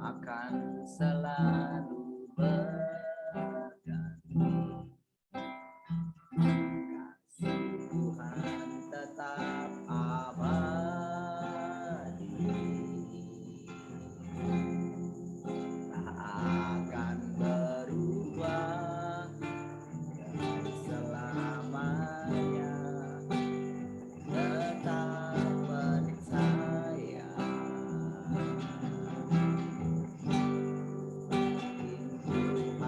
akan selalu berganti. Kasih Tuhan tetap abadi, tak akan berubah dan selamanya, tetap percaya. Pintu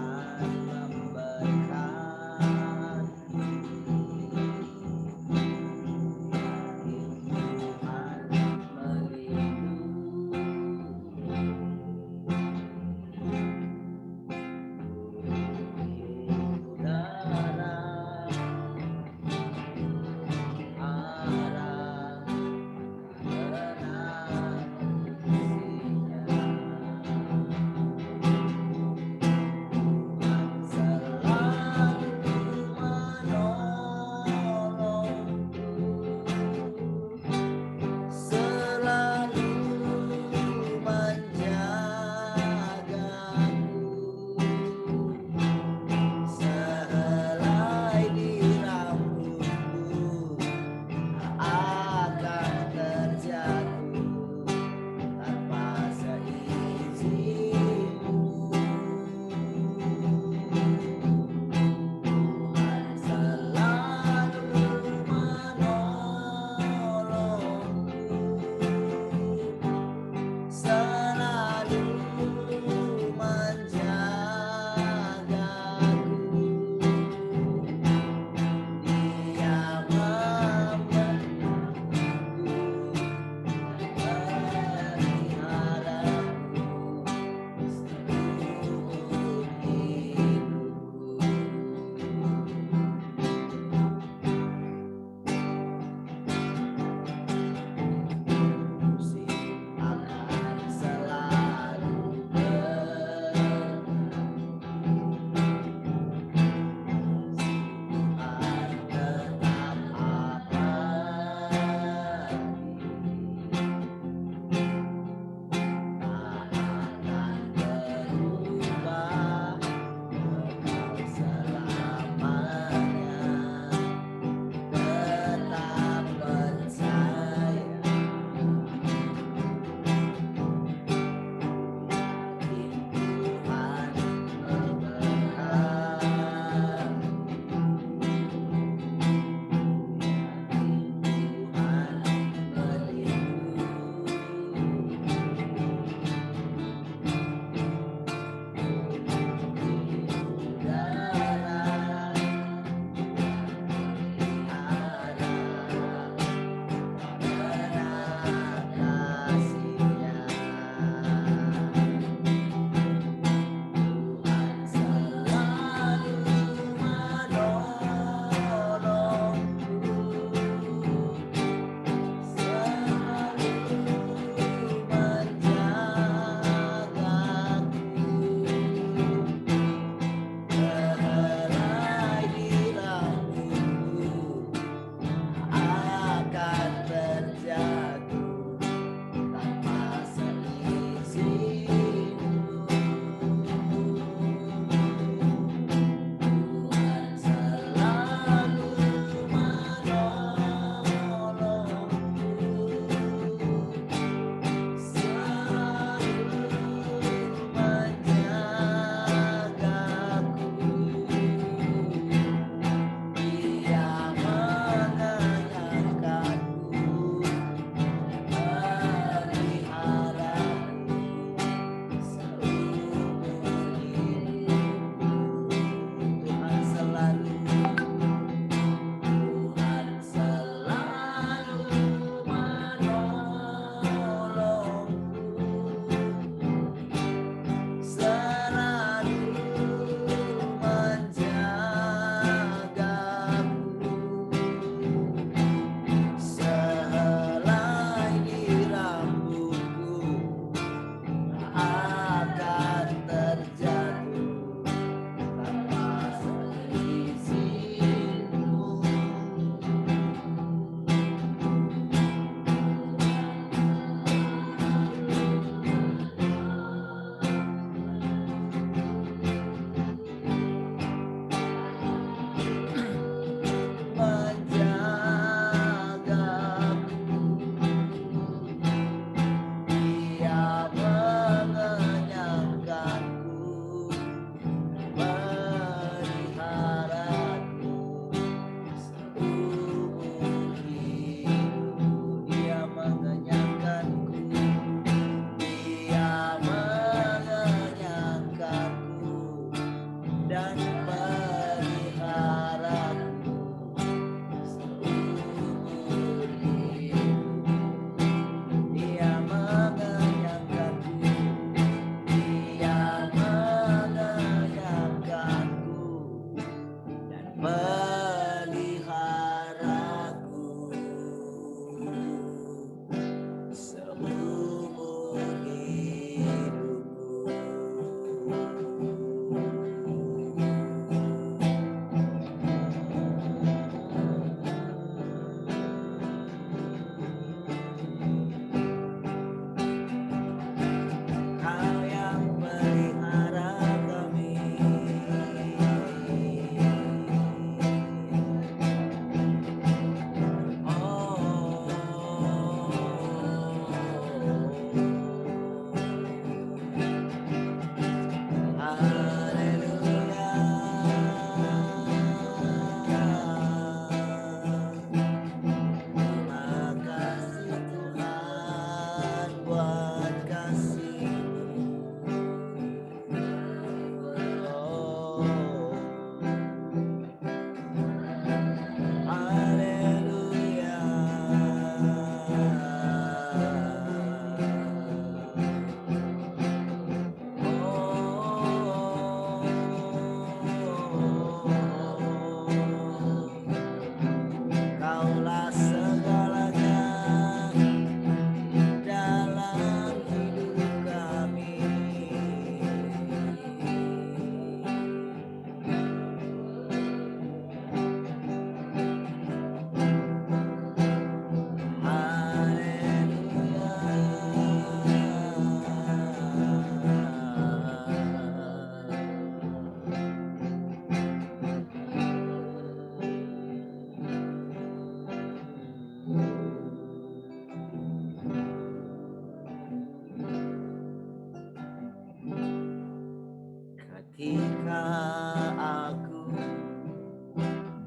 aku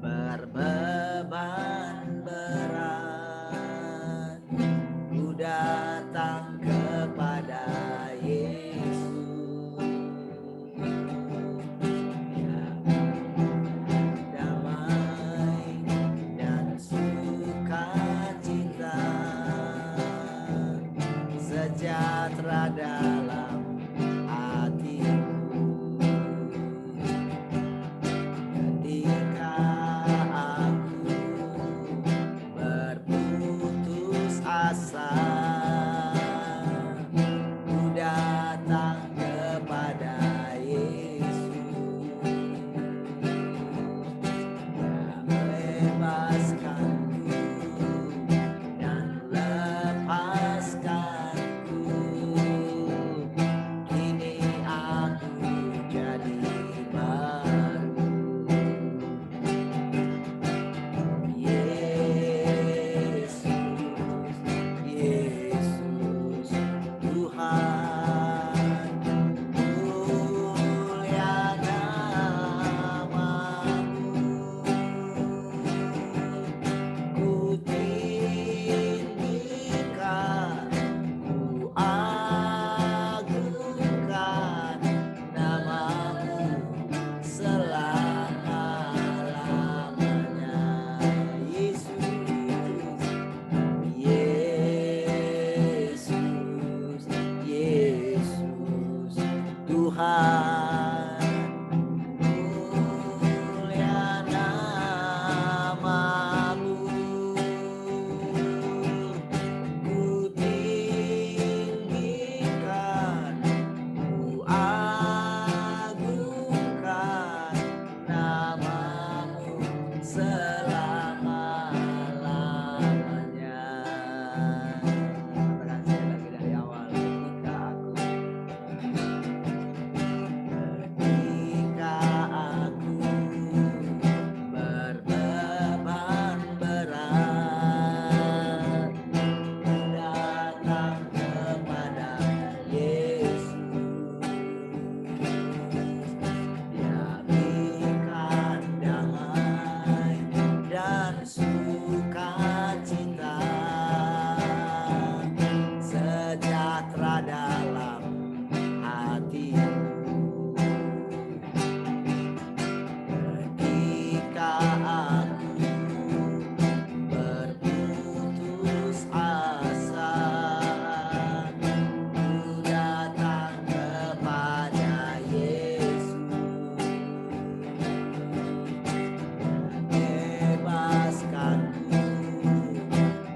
berbeban berat, ku datang kepada Yesus. Damai dan sukacita, sejahtera dalam hatiku ketika aku berputus asa. Ku datang kepada Yesus, bebaskanku dan lepaskanku. Kini aku jadi baru. Yesus, Yesus, Tuhan, mulia namamu. Ku tinggikan, ku agungkan namamu selama-lamanya. Yesus, Yesus, Yesus, Tuhan, mulia namamu. Ku tinggikan, ku agungkan namamu selama-lamanya. Katakan sekali lagi dari awal. Ketika aku berbeban berat, datang kepada Yesus. Dia berikan damai dan sukacita, sejahtera dalam hatimu. Ketika aku berputus asa, ku datang kepada Yesus. Bebaskanku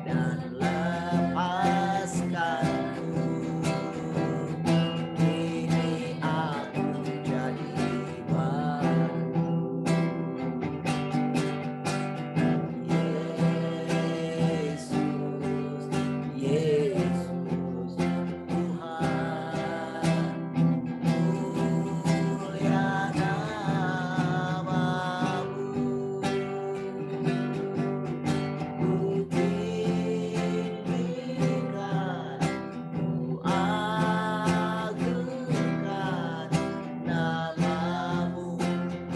dan lepaskanku. Kini aku jadi baru. Yesus, Yesus, Tuhan, mulia namamu. Ku tinggikan, ku agungkan namamu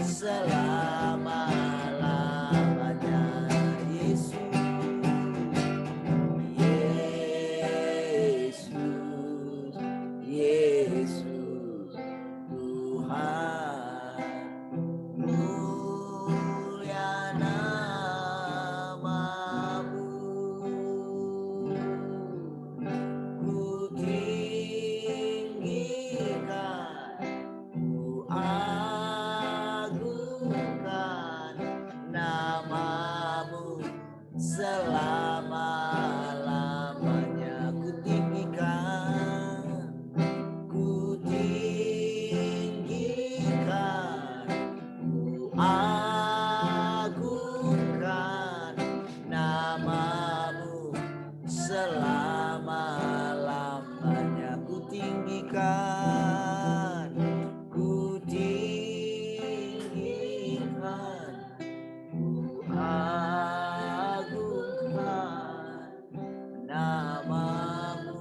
selama-lamanya. Yesus, Yesus, Yesus, Tuhan, mulia namamu. Ku tinggikan, ku agungkan namamu selama-lamanya. Ku tinggikan, ku tinggikan, ku agungkan namamu selama-lamanya. Ku tinggikan, ku tinggikan, ku agungkan namamu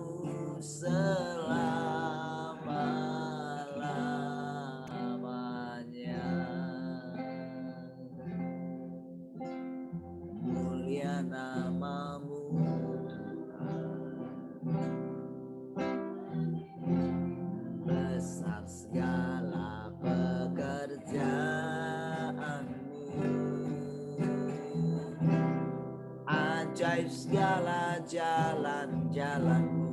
selama-lamanya. segala pekerjaanmu, ajaib segala jalan-jalanmu,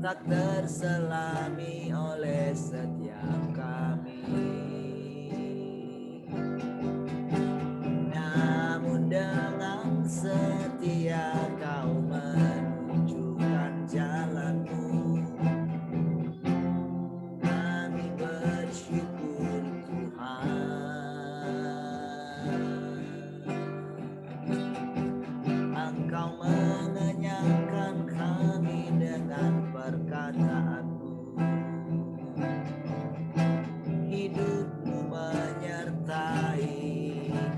tak terselami oleh setiap kami. Namun dengan setia Kau menunjukkan jalanmu. Kami bersyukur Tuhan. Engkau mengenyangkan kami dengan perkataanmu. Hidupmu menyertai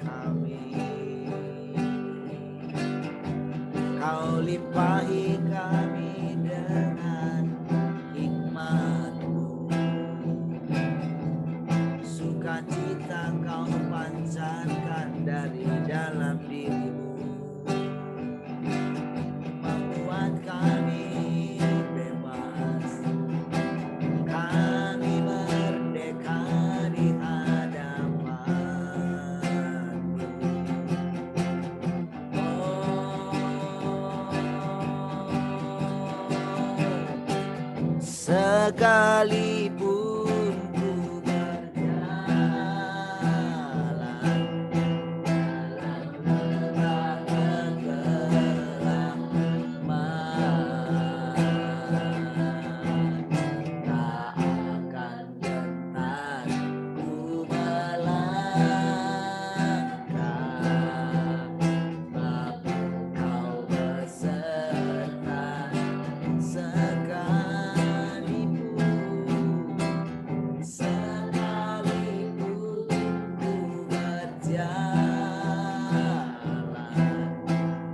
kami. Kau limpahi kami dengan hikmat-Mu. Sukacita Kau pancarkan dari dalam diri-Mu, membuat kami bebas. Kami merdeka di hadapan-Mu. Sekalipun ku berjalan dalam lembah kegelapan, tak akan gentar ku melangkah, sebab Engkau beserta. Sekalipun ku berjalan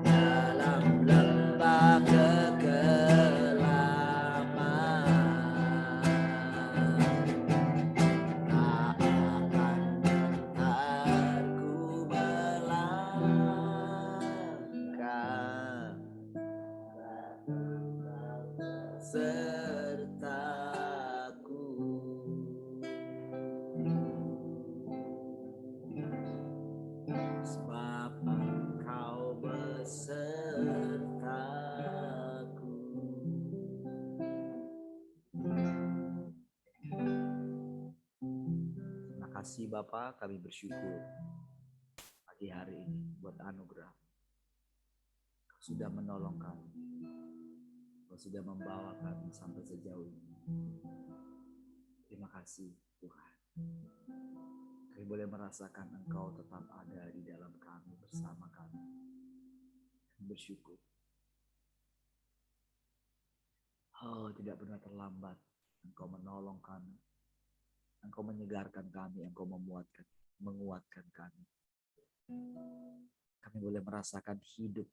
dalam lembah kegelapan, tak akan gentar ku melangkah, sertaku. Sebab Engkau besertaku. Terima kasih Bapa, kami bersyukur pagi hari ini buat anugerah. Kau sudah menolong kami. Kau sudah membawa kami sampai sejauh ini. Terima kasih Tuhan. Kami boleh merasakan Engkau tetap ada di dalam kami, bersama kami. Kami bersyukur. Oh, tidak pernah terlambat. Engkau menolong kami. Engkau menyegarkan kami. Engkau menguatkan kami. Kami boleh merasakan hidup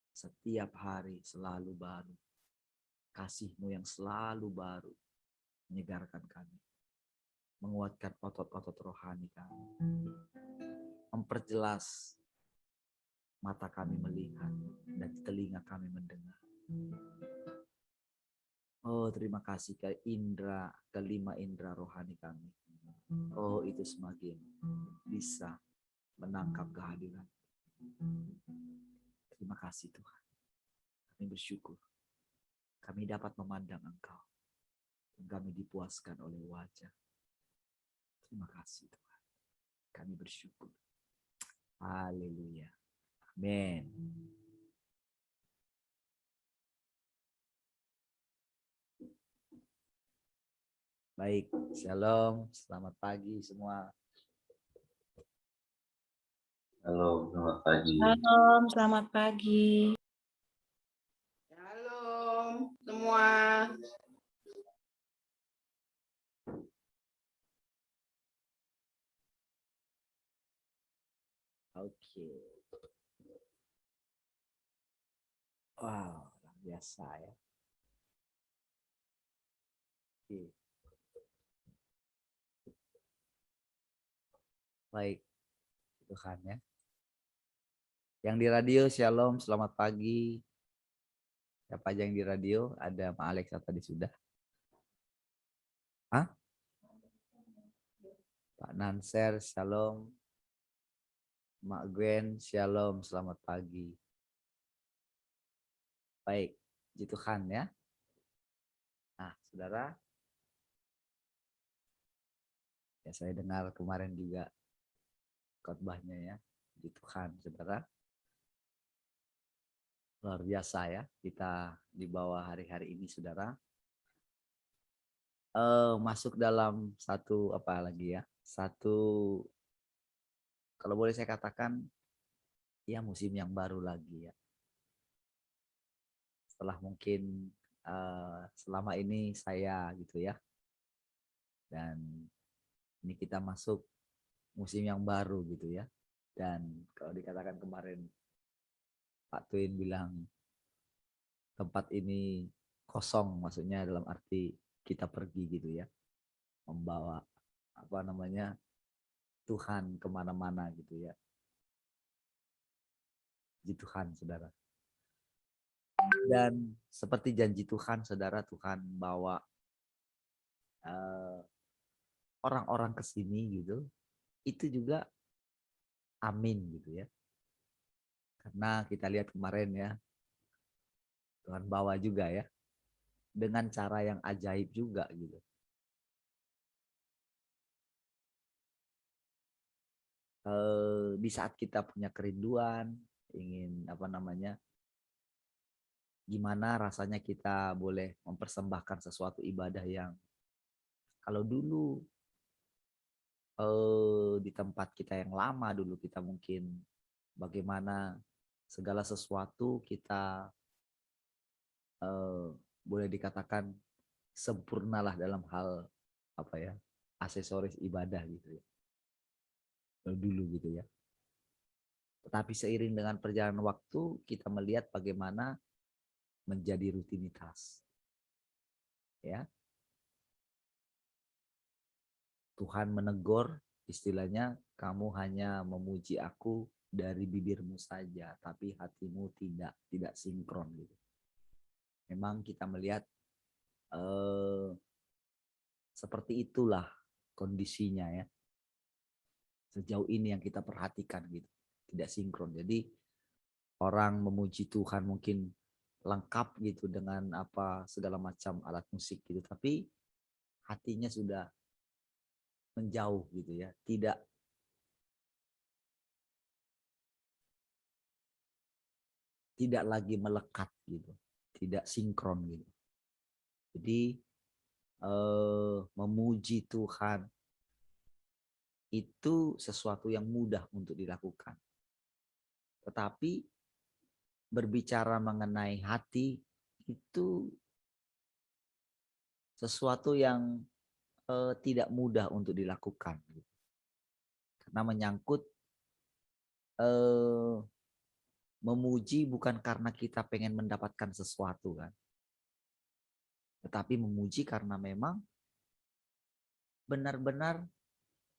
setiap hari selalu baru. Kasih-Mu yang selalu baru menyegarkan kami. Menguatkan otot-otot rohani kami. Memperjelas mata kami melihat dan telinga kami mendengar. Oh, terima kasih ke kelima indera rohani kami. Oh, itu semakin bisa menangkap kehadiran. Terima kasih Tuhan. Kami bersyukur. Kami dapat memandang Engkau. Dan kami dipuaskan oleh wajah. Terima kasih Tuhan. Kami bersyukur. Haleluya. Amin. Baik, shalom, selamat pagi semua. Halo, selamat pagi. Shalom, selamat pagi. Shalom semua. Oke. Wow, luar biasa ya. Oke. Baik, Tuhan ya. Yang di radio, shalom, selamat pagi. Siapa aja yang di radio? Ada Ma Alexa tadi sudah. Hah? Pak Nanser, shalom. Mak Gwen, shalom. Selamat pagi. Baik, puji Tuhan ya. Nah, saudara, ya saya dengar kemarin juga khotbahnya ya. Puji Tuhan, saudara. Luar biasa ya, kita di bawah hari-hari ini, saudara. Masuk dalam satu apa lagi ya? Satu, kalau boleh saya katakan, ya musim yang baru lagi ya. Setelah mungkin selama ini saya gitu ya. Dan ini kita masuk musim yang baru gitu ya. Dan kalau dikatakan kemarin Pak Twin bilang tempat ini kosong, maksudnya dalam arti kita pergi gitu ya, membawa apa namanya Tuhan kemana-mana gitu ya. Puji Tuhan, saudara. Dan seperti janji Tuhan, saudara, Tuhan bawa orang-orang ke sini gitu. Itu juga amin gitu ya. Karena kita lihat kemarin ya, Tuhan bawa juga ya, dengan cara yang ajaib juga gitu. Di saat kita punya kerinduan, ingin apa namanya, gimana rasanya kita boleh mempersembahkan sesuatu ibadah yang kalau dulu di tempat kita yang lama dulu kita mungkin bagaimana segala sesuatu kita boleh dikatakan sempurnalah dalam hal apa ya, aksesoris ibadah gitu ya dulu gitu ya. Tetapi seiring dengan perjalanan waktu kita melihat bagaimana menjadi rutinitas ya. Tuhan menegur, istilahnya kamu hanya memuji aku dari bibirmu saja, tapi hatimu tidak sinkron gitu. Memang kita melihat seperti itulah kondisinya ya. Sejauh ini yang kita perhatikan gitu, tidak sinkron. Jadi orang memuji Tuhan mungkin lengkap gitu dengan apa segala macam alat musik gitu, tapi hatinya sudah menjauh gitu ya, tidak lagi melekat gitu, tidak sinkron gitu. Jadi memuji Tuhan itu sesuatu yang mudah untuk dilakukan. Tetapi berbicara mengenai hati itu sesuatu yang tidak mudah untuk dilakukan. Karena menyangkut memuji bukan karena kita pengen mendapatkan sesuatu kan. Tetapi memuji karena memang benar-benar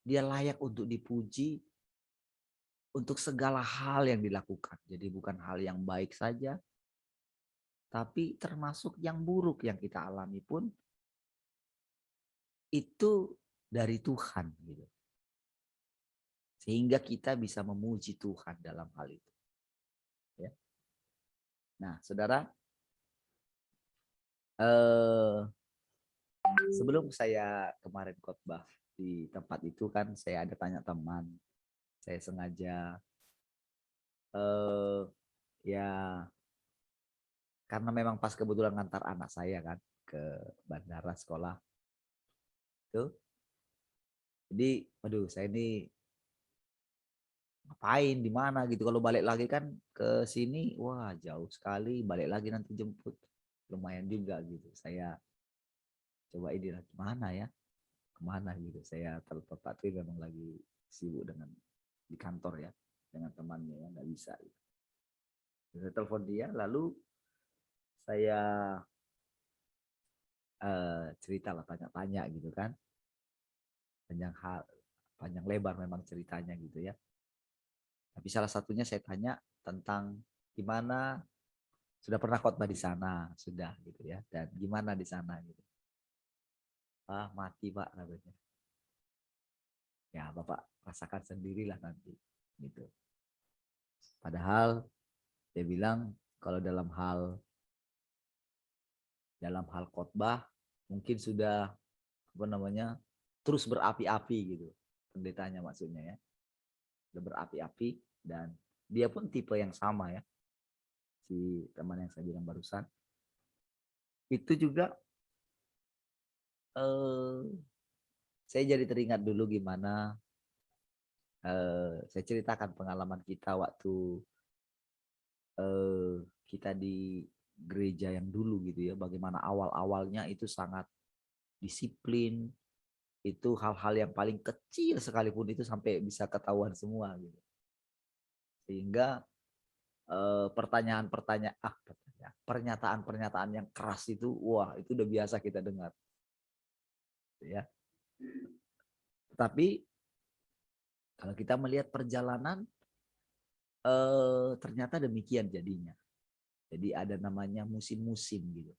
dia layak untuk dipuji untuk segala hal yang dilakukan. Jadi bukan hal yang baik saja, tapi termasuk yang buruk yang kita alami pun itu dari Tuhan gitu. Sehingga kita bisa memuji Tuhan dalam hal itu. Ya. Nah, saudara, sebelum saya kemarin khotbah di tempat itu kan saya ada tanya teman, saya sengaja ya karena memang pas kebetulan ngantar anak saya kan ke bandara sekolah itu, jadi aduh saya ini ngapain di mana gitu, kalau balik lagi kan ke sini wah jauh sekali, balik lagi nanti jemput lumayan juga gitu, saya coba ini lagi mana ya, kemana gitu, saya telepon Pak Tri memang lagi sibuk dengan di kantor ya dengan temannya ya nggak bisa gitu. Saya telepon dia lalu saya cerita lah, tanya-tanya gitu kan, panjang lebar memang ceritanya gitu ya. Tapi salah satunya saya tanya tentang gimana Sudah pernah khotbah di sana, sudah gitu ya. Dan gimana di sana gitu? Ah, mati Pak katanya. Ya Bapak rasakan sendirilah nanti gitu. Padahal dia bilang kalau dalam hal khotbah mungkin sudah apa namanya terus berapi-api gitu. Pendetanya maksudnya ya. Sudah berapi-api dan dia pun tipe yang sama ya. Si teman yang saya bilang barusan. Itu juga eh, saya jadi teringat dulu gimana saya ceritakan pengalaman kita waktu kita di gereja yang dulu gitu ya, bagaimana awal-awalnya itu sangat disiplin, itu hal-hal yang paling kecil sekalipun itu sampai bisa ketahuan semua gitu. Sehingga pernyataan-pernyataan yang keras itu, wah itu udah biasa kita dengar, ya. Tapi kalau kita melihat perjalanan, ternyata demikian jadinya. Jadi ada namanya musim-musim gitu.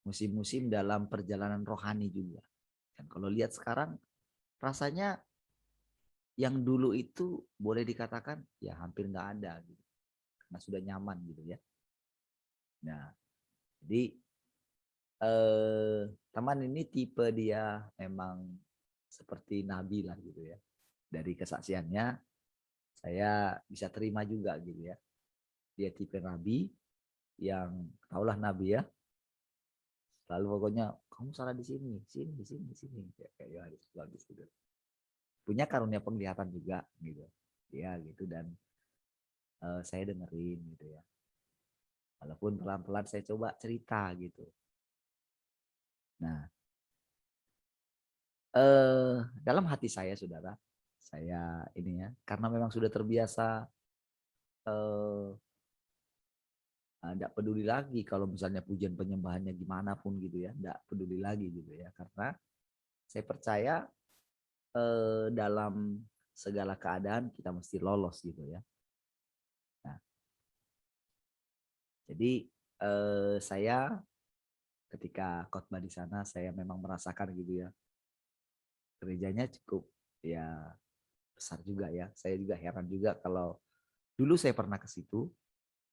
Musim-musim dalam perjalanan rohani juga. Dan kalau lihat sekarang, rasanya yang dulu itu boleh dikatakan ya hampir nggak ada gitu. Karena sudah nyaman gitu ya. Nah, jadi teman ini tipe dia memang seperti nabi lah gitu ya. Dari kesaksiannya saya bisa terima juga gitu ya. Dia tipe nabi yang taulah nabi ya. Lalu pokoknya kamu salah di sini, di sini kayak Yohanes bagus gitu. Punya karunia penglihatan juga gitu. Ya gitu dan saya dengerin gitu ya. Walaupun pelan-pelan saya coba cerita gitu. Nah, dalam hati saya saudara, saya ini ya, karena memang sudah terbiasa enggak peduli lagi kalau misalnya pujian penyembahannya gimana pun gitu ya, enggak peduli lagi gitu ya, karena saya percaya dalam segala keadaan kita mesti lolos gitu ya. Nah, jadi saya ketika khotbah di sana saya memang merasakan gitu ya, gerejanya cukup ya besar juga ya. Saya juga heran juga kalau dulu saya pernah ke situ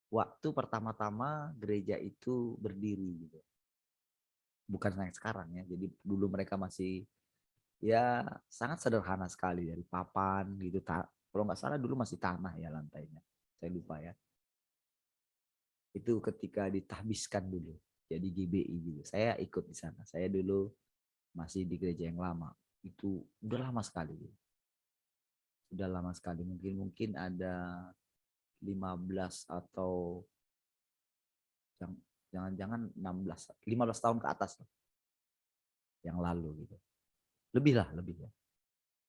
waktu pertama-tama gereja itu berdiri gitu. Bukan kayak sekarang ya. Jadi dulu mereka masih ya sangat sederhana sekali dari papan gitu. Kalau nggak salah dulu masih tanah ya lantainya. Saya lupa ya. Itu ketika ditahbiskan dulu jadi GBI gitu. Saya ikut di sana. Saya dulu masih di gereja yang lama. Itu udah lama sekali gitu. Sudah lama sekali. Mungkin ada 15 atau jangan-jangan 15 tahun ke atas yang lalu gitu. Lebih lah, lebih ya.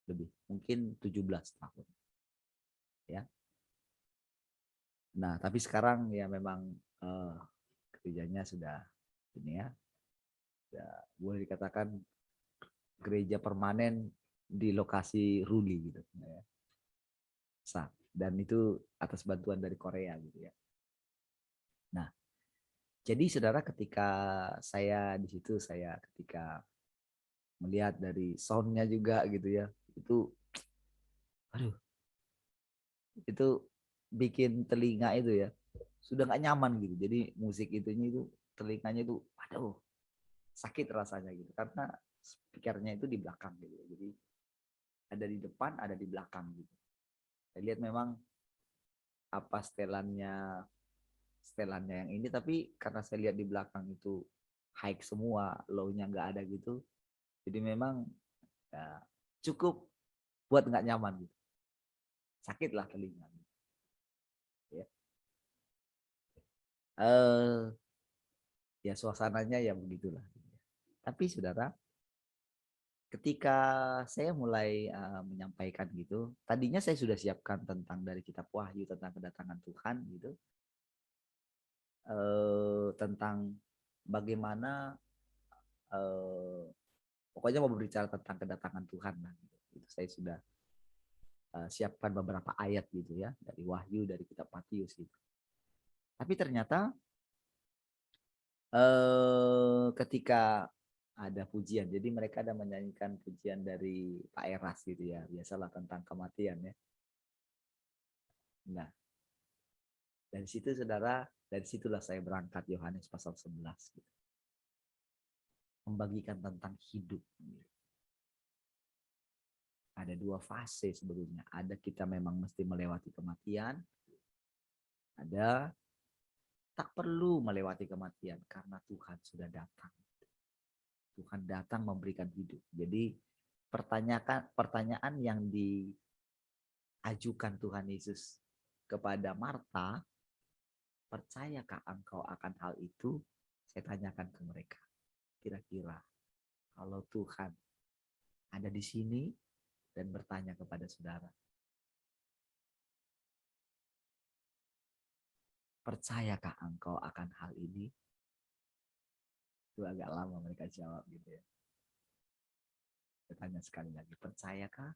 Lebih. Mungkin 17 tahun. Ya. Nah, tapi sekarang ya memang gerejanya sudah ini ya. Sudah boleh dikatakan gereja permanen di lokasi Ruli gitu ya. Dan itu atas bantuan dari Korea gitu ya. Nah, jadi saudara ketika saya di situ ketika melihat dari soundnya juga gitu ya, aduh itu bikin telinga itu ya sudah nggak nyaman gitu. Jadi musik itu telinganya itu aduh sakit rasanya gitu karena speakernya itu di belakang gitu. Jadi ada di depan, ada di belakang gitu. Saya lihat memang apa setelannya yang ini, tapi karena saya lihat di belakang itu high semua, low-nya nggak ada gitu. Jadi memang ya, cukup buat nggak nyaman gitu. Sakit lah telinga. Ya. Ya suasananya ya begitulah. Tapi saudara, ketika saya mulai menyampaikan gitu, tadinya saya sudah siapkan tentang dari kitab Wahyu tentang kedatangan Tuhan gitu, tentang bagaimana pokoknya mau berbicara tentang kedatangan Tuhan lah. Gitu. Itu saya sudah siapkan beberapa ayat gitu ya dari Wahyu dari kitab Matius gitu. Tapi ternyata ketika ada pujian, jadi mereka ada menyanyikan pujian dari Pak Eras gitu ya, biasalah tentang kematian ya. Nah, dari situ saudara, dari situlah saya berangkat Yohanes pasal 11 gitu. Membagikan tentang hidup. Ada dua fase sebetulnya. Ada kita memang mesti melewati kematian. Ada tak perlu melewati kematian karena Tuhan sudah datang. Tuhan datang memberikan hidup. Jadi pertanyaan yang diajukan Tuhan Yesus kepada Marta, percayakah engkau akan hal itu? Saya tanyakan ke mereka. Kira-kira kalau Tuhan ada di sini dan bertanya kepada saudara, percayakah engkau akan hal ini? Itu agak lama mereka jawab gitu ya. Saya tanya sekali lagi, percayakah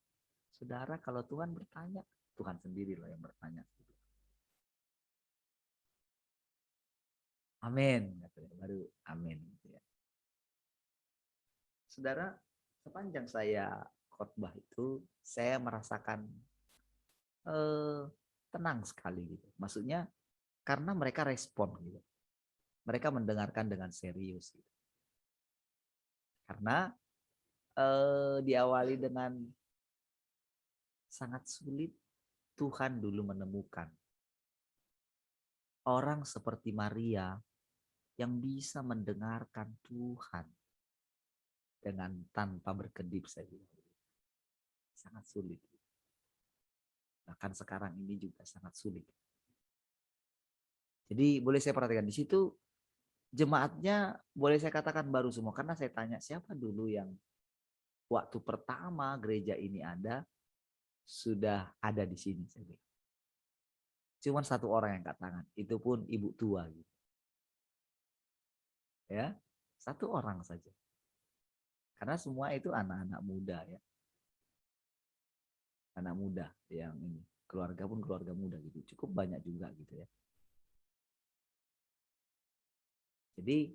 saudara kalau Tuhan bertanya? Tuhan sendiri loh yang bertanya. Amin. Baru amin. Saudara, sepanjang saya khotbah itu, saya merasakan tenang sekali gitu. Maksudnya karena mereka respon gitu. Mereka mendengarkan dengan serius gitu. Karena diawali dengan sangat sulit, Tuhan dulu menemukan orang seperti Maria yang bisa mendengarkan Tuhan dengan tanpa berkedip, saya bilang. Sangat sulit. Bahkan sekarang ini juga sangat sulit. Jadi boleh saya perhatikan di situ jemaatnya boleh saya katakan baru semua karena saya tanya siapa dulu yang waktu pertama gereja ini ada sudah ada di sini. Cuman satu orang yang angkat tangan, itu pun ibu tua gitu. Ya, satu orang saja. Karena semua itu anak-anak muda ya. Anak muda yang ini, keluarga pun keluarga muda gitu. Cukup banyak juga gitu ya. Jadi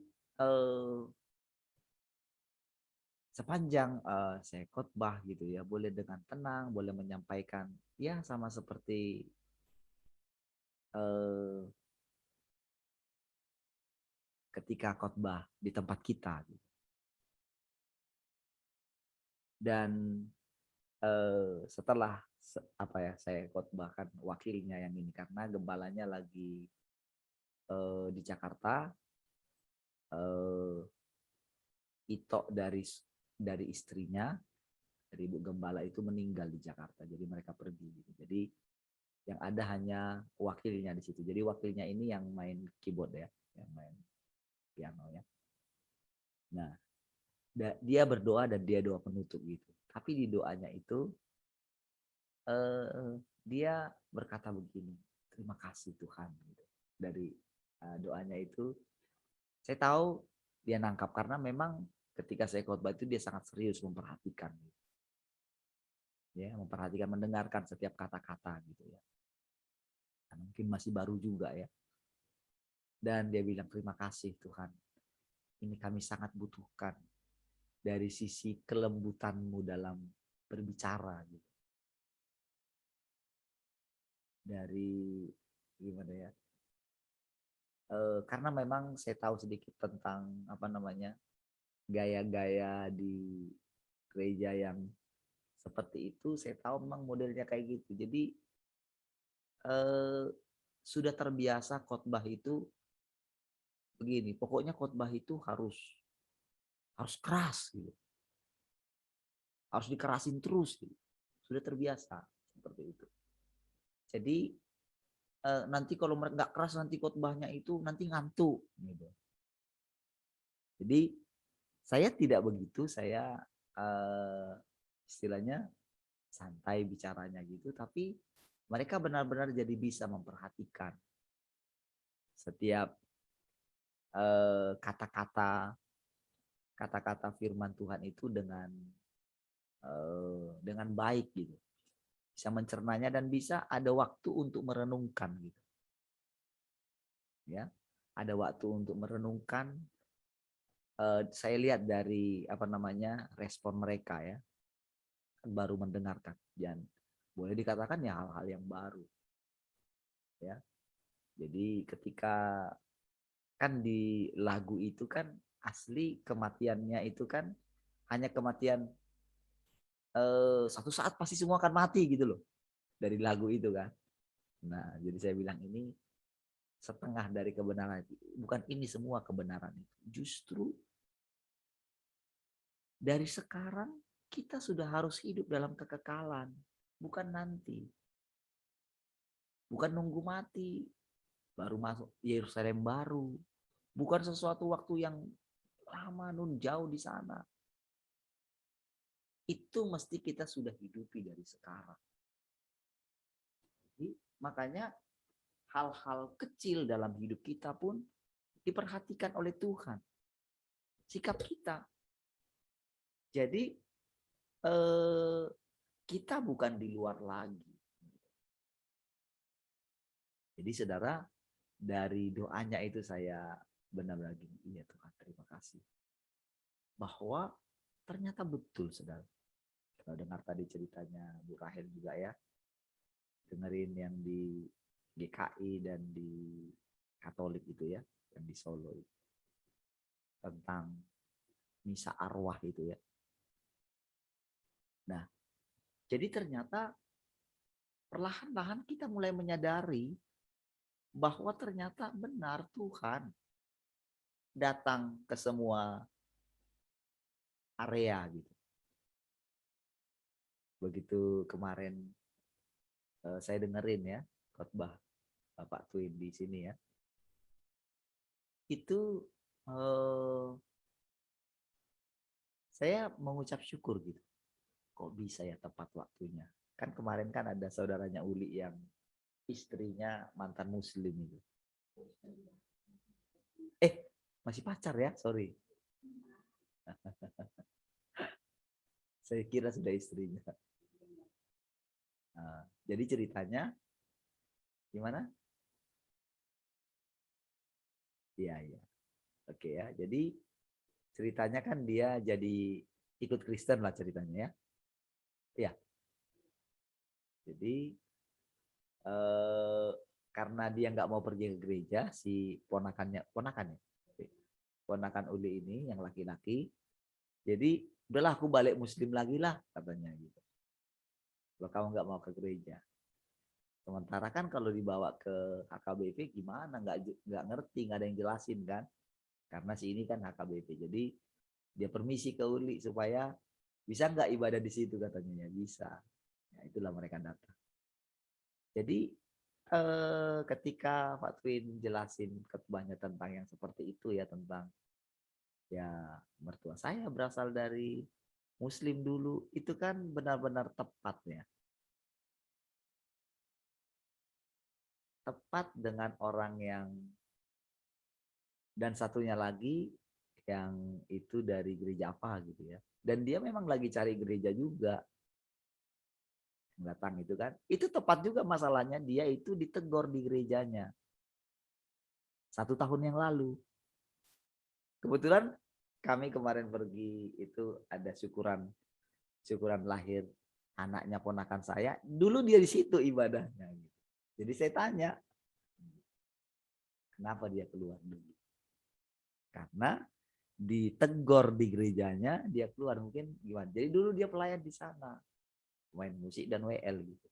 sepanjang saya khotbah gitu ya, boleh dengan tenang, boleh menyampaikan ya sama seperti ketika khotbah di tempat kita gitu. Dan setelah apa ya saya khotbahkan wakilnya yang ini karena gembalanya lagi di Jakarta, Ito dari istrinya dari ibu gembala itu meninggal di Jakarta, jadi mereka pergi gitu. Jadi yang ada hanya wakilnya di situ. Jadi wakilnya ini yang main keyboard ya, yang main piano ya. Nah, dia berdoa dan dia doa penutup gitu. Tapi di doanya itu dia berkata begini, terima kasih Tuhan gitu. Dari doanya itu saya tahu dia nangkap karena memang ketika saya khotbah itu dia sangat serius memperhatikan gitu. Ya, memperhatikan mendengarkan setiap kata-kata gitu ya. Dan mungkin masih baru juga ya. Dan dia bilang terima kasih Tuhan. Ini kami sangat butuhkan dari sisi kelembutan-Mu dalam berbicara gitu. Dari gimana ya? Karena memang saya tahu sedikit tentang apa namanya gaya-gaya di gereja yang seperti itu. Saya tahu memang modelnya kayak gitu. Jadi sudah terbiasa khotbah itu begini. Pokoknya khotbah itu harus keras gitu. Harus dikerasin terus gitu. Sudah terbiasa seperti itu. Jadi nanti kalau mereka nggak keras nanti khotbahnya itu nanti ngantuk gitu. Jadi saya tidak begitu, saya istilahnya santai bicaranya gitu, tapi mereka benar-benar jadi bisa memperhatikan setiap kata-kata firman Tuhan itu dengan baik gitu, bisa mencernanya dan bisa ada waktu untuk merenungkan gitu. ya. Ada waktu untuk merenungkan. Saya lihat dari respon mereka ya, baru mendengarkan dan boleh dikatakan ya hal-hal yang baru ya. Jadi ketika kan di lagu itu kan asli kematiannya itu kan hanya kematian satu saat pasti semua akan mati gitu loh dari lagu itu kan. Nah jadi saya bilang ini setengah dari kebenaran itu, bukan ini semua kebenaran itu. Justru dari sekarang kita sudah harus hidup dalam kekekalan, bukan nanti. Bukan nunggu mati baru masuk Yerusalem baru. Bukan sesuatu waktu yang lama nun jauh di sana. Itu mesti kita sudah hidupi dari sekarang. Jadi, makanya hal-hal kecil dalam hidup kita pun diperhatikan oleh Tuhan. Sikap kita. Jadi kita bukan di luar lagi. Jadi saudara, dari doanya itu saya benar-benar gini, iya Tuhan terima kasih. Bahwa ternyata betul saudara. Kalau dengar tadi ceritanya Bu Rahel juga ya, dengerin yang di GKI dan di Katolik itu ya, yang di Solo itu. Tentang misa arwah itu ya. Nah, jadi ternyata perlahan-lahan kita mulai menyadari bahwa ternyata benar Tuhan datang ke semua area gitu. Begitu kemarin saya dengerin ya khotbah Bapak Twin di sini ya. Itu saya mengucap syukur gitu. Kok bisa ya tepat waktunya. Kan kemarin kan ada saudaranya Uli yang istrinya mantan muslim itu. Masih pacar ya, sorry. Saya kira sudah istrinya. Nah, jadi ceritanya gimana? Iya, iya. Oke ya. Jadi ceritanya kan dia jadi ikut Kristen lah ceritanya ya. Iya. Jadi karena dia nggak mau pergi ke gereja, si ponakan Uli ini yang laki-laki. Jadi udahlah aku balik muslim lagi lah katanya gitu. Kalau kamu nggak mau ke gereja. Sementara kan kalau dibawa ke HKBP gimana? Nggak ngerti, nggak ada yang jelasin kan? Karena si ini kan HKBP. Jadi dia permisi ke Uli supaya bisa nggak ibadah di situ katanya ya bisa. Ya, itulah mereka datang. Jadi ketika Pak Twin jelasin khotbahnya tentang yang seperti itu ya, tentang ya mertua saya berasal dari Muslim dulu, itu kan benar-benar tepat ya. Tepat dengan orang yang, dan satunya lagi yang itu dari gereja apa gitu ya. Dan dia memang lagi cari gereja juga. Datang itu kan. Itu tepat juga masalahnya, dia itu ditegur di gerejanya. 1 tahun yang lalu. Kebetulan kami kemarin pergi itu ada syukuran lahir anaknya ponakan saya. Dulu dia di situ ibadahnya. Jadi saya tanya, kenapa dia keluar dulu? Karena ditegur di gerejanya, dia keluar mungkin gimana. Jadi dulu dia pelayan di sana, main musik dan WL gitu.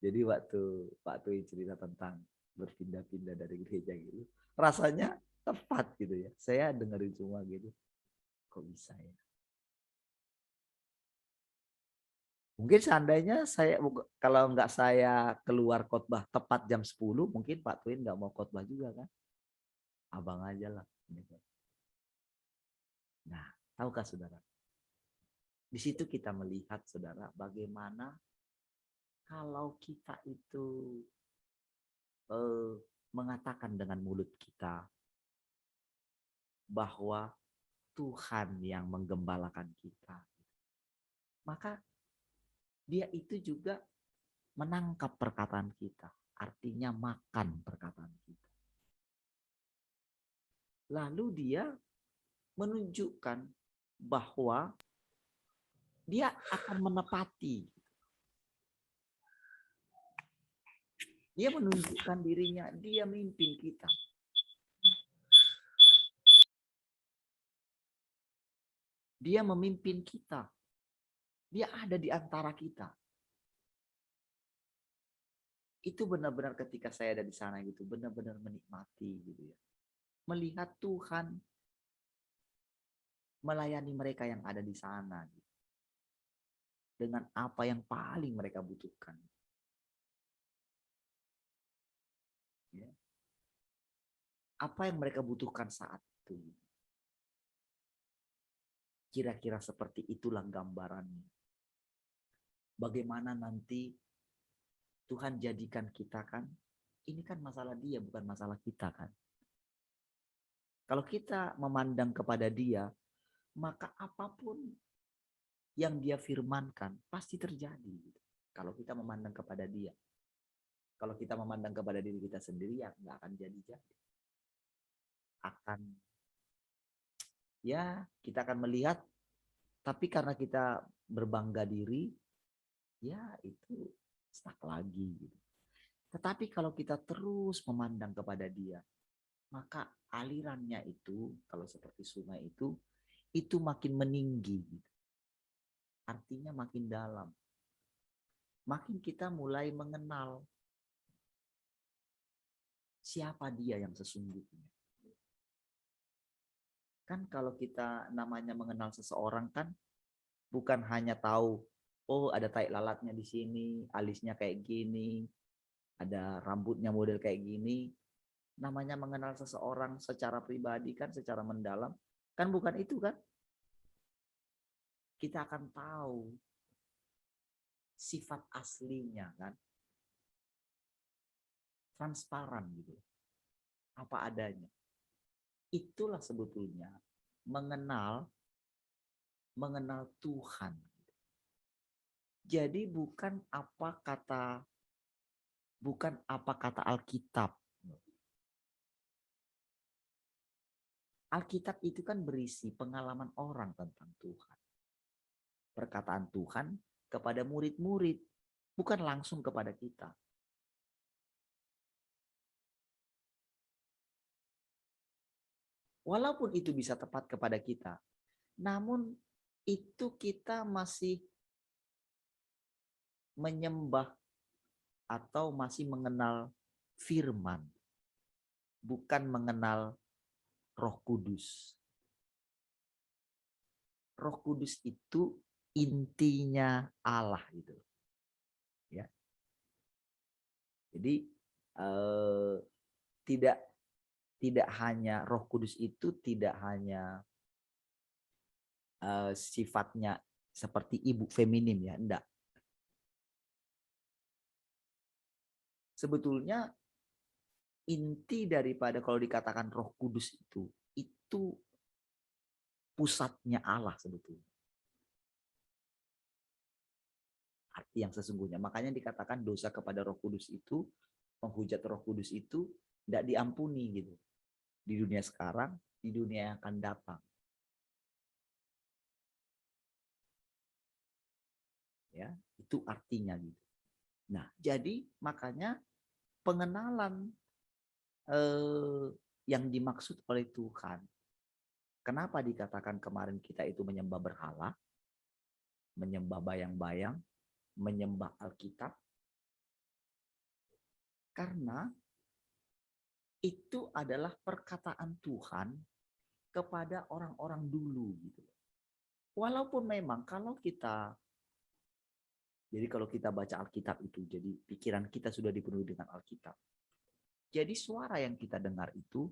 Jadi waktu Pak Tui cerita tentang berpindah-pindah dari gereja gitu, rasanya tepat gitu ya. Saya dengerin semua gitu. Kok bisa ya? Mungkin seandainya kalau nggak saya keluar khotbah tepat jam 10, mungkin Pak Twin nggak mau khotbah juga kan. Abang aja lah. Nah, tahukah saudara? Di situ kita melihat saudara bagaimana kalau kita itu mengatakan dengan mulut kita bahwa Tuhan yang menggembalakan kita, maka dia itu juga menangkap perkataan kita, artinya makan perkataan kita. Lalu dia menunjukkan bahwa dia akan menepati. Dia menunjukkan dirinya, dia memimpin kita. Dia memimpin kita. Dia ada di antara kita. Itu benar-benar ketika saya ada di sana gitu, benar-benar menikmati gitu ya. Melihat Tuhan melayani mereka yang ada di sana gitu. Dengan apa yang paling mereka butuhkan. Ya. Apa yang mereka butuhkan saat itu. Kira-kira seperti itulah gambarannya. Bagaimana nanti Tuhan jadikan kita kan, ini kan masalah dia bukan masalah kita kan. Kalau kita memandang kepada dia, maka apapun yang dia firmankan pasti terjadi. Kalau kita memandang kepada dia. Kalau kita memandang kepada diri kita sendiri, ya nggak akan jadi-jadi. Kita akan melihat, tapi karena kita berbangga diri, ya itu stuck lagi. Gitu. Tetapi kalau kita terus memandang kepada dia, maka alirannya itu, kalau seperti sungai itu makin meninggi. Gitu. Artinya makin dalam. Makin kita mulai mengenal siapa dia yang sesungguhnya. Kan kalau kita namanya mengenal seseorang kan bukan hanya tahu, oh ada tai lalatnya di sini, alisnya kayak gini, ada rambutnya model kayak gini. Namanya mengenal seseorang secara pribadi kan, secara mendalam. Kan bukan itu kan. Kita akan tahu sifat aslinya kan. Transparan gitu. Apa adanya. Itulah sebetulnya mengenal Tuhan. Jadi bukan apa kata Alkitab. Alkitab itu kan berisi pengalaman orang tentang Tuhan. Perkataan Tuhan kepada murid-murid, bukan langsung kepada kita. Walaupun itu bisa tepat kepada kita, namun itu kita masih menyembah atau masih mengenal firman, bukan mengenal Roh Kudus. Roh Kudus itu intinya Allah gitu. Ya. Jadi tidak hanya Roh Kudus itu tidak hanya sifatnya seperti ibu feminim ya, enggak. Sebetulnya inti daripada kalau dikatakan Roh Kudus itu pusatnya Allah sebetulnya. Arti yang sesungguhnya. Makanya dikatakan dosa kepada Roh Kudus itu, menghujat Roh Kudus itu tidak diampuni gitu. Di dunia sekarang, di dunia yang akan datang. Ya, itu artinya gitu. Nah, jadi makanya pengenalan yang dimaksud oleh Tuhan. Kenapa dikatakan kemarin kita itu menyembah berhala, menyembah bayang-bayang, menyembah Alkitab? Karena itu adalah perkataan Tuhan kepada orang-orang dulu gitu. Walaupun memang kalau kita baca Alkitab itu, jadi pikiran kita sudah dipenuhi dengan Alkitab. Jadi suara yang kita dengar itu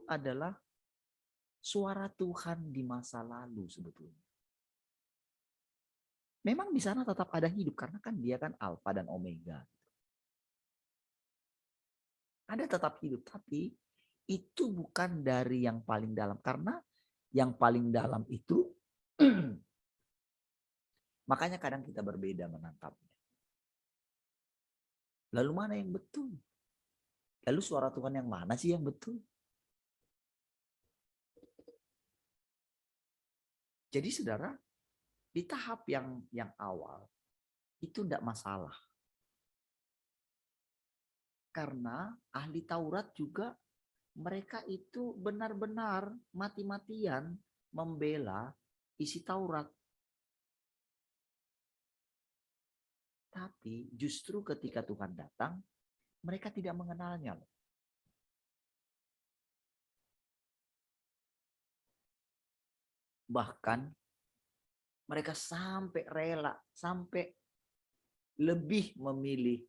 adalah suara Tuhan di masa lalu sebetulnya. Memang di sana tetap ada hidup karena kan dia kan Alfa dan Omega. Ada tetap hidup, tapi itu bukan dari yang paling dalam. Karena yang paling dalam itu makanya kadang kita berbeda menangkapnya. Lalu mana yang betul? Lalu suara Tuhan yang mana sih yang betul? Jadi saudara, di tahap yang awal itu tidak masalah. Karena ahli Taurat juga mereka itu benar-benar mati-matian membela isi Taurat. Tapi justru ketika Tuhan datang, mereka tidak mengenalnya. Bahkan mereka sampai rela, sampai lebih memilih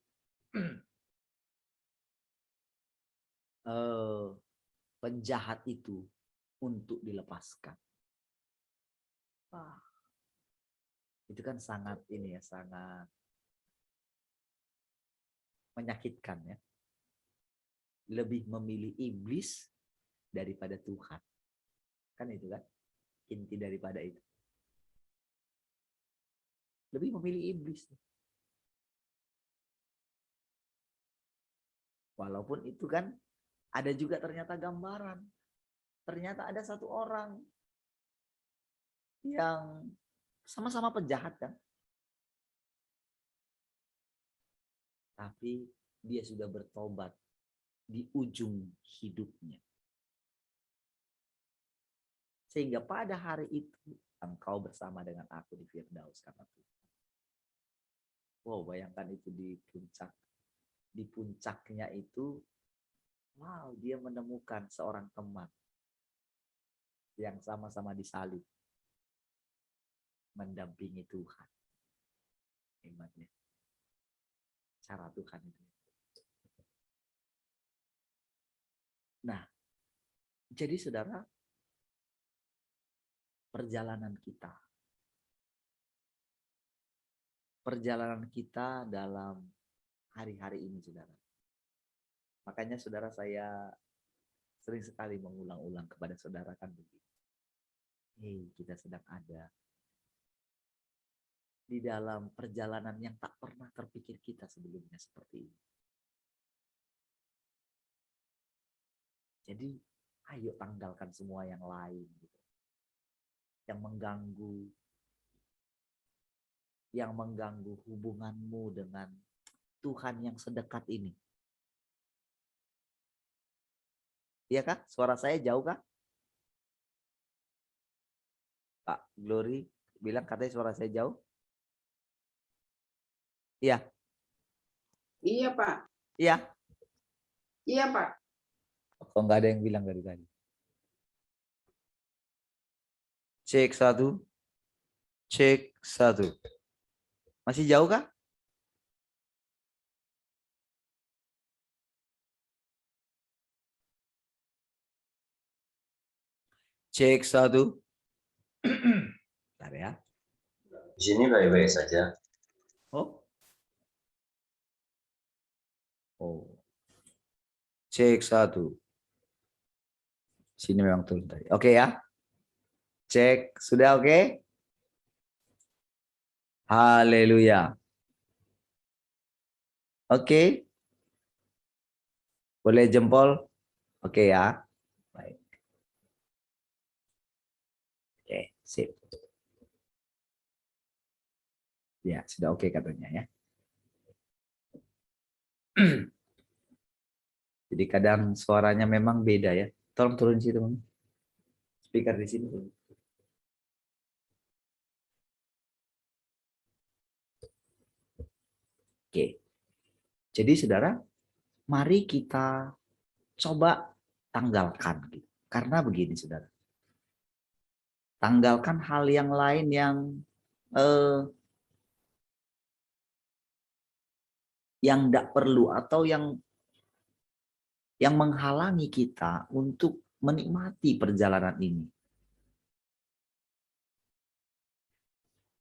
penjahat itu untuk dilepaskan. Wah, itu kan sangat sangat menyakitkan ya. Lebih memilih iblis daripada Tuhan. Kan itu kan inti daripada itu. Lebih memilih iblis. Walaupun itu kan ada juga ternyata gambaran. Ternyata ada satu orang yang sama-sama penjahat kan. Tapi dia sudah bertobat di ujung hidupnya. Sehingga pada hari itu engkau bersama dengan aku di Firdaus karena Tuhan. Wow, bayangkan itu di puncak. Di puncaknya itu, wow, dia menemukan seorang teman yang sama-sama disalib. Mendampingi Tuhan. Hebatnya. Cara Tuhan itu. Nah, jadi saudara, perjalanan kita dalam hari-hari ini, saudara. Makanya saudara, saya sering sekali mengulang-ulang kepada saudara kan begini. Hei, kita sedang ada di dalam perjalanan yang tak pernah terpikir kita sebelumnya seperti ini. Jadi, ayo tanggalkan semua yang lain gitu. Yang mengganggu hubunganmu dengan Tuhan yang sedekat ini. Iya kah? Suara saya jauh kah? Pak Glory bilang katanya suara saya jauh. Iya. Iya, Pak. Iya. Iya, Pak. Kok nggak ada yang bilang dari tadi? Cek 1. Cek 1. Masih jauh kah? Cek 1. Bentar ya. Di sini baik-baik saja. Oh. Cek 1. Sini memang turun tadi. Oke ya. Cek. Sudah oke? Haleluya. Oke. Boleh jempol? Oke ya. Baik. Oke, sip. Ya, sudah oke katanya ya. Jadi kadang suaranya memang beda ya. Tolong turun situ, Bang. Speaker di sini. Oke. Jadi saudara, mari kita coba tanggalkan. Karena begini saudara. Tanggalkan hal yang lain yang tidak perlu atau yang menghalangi kita untuk menikmati perjalanan ini.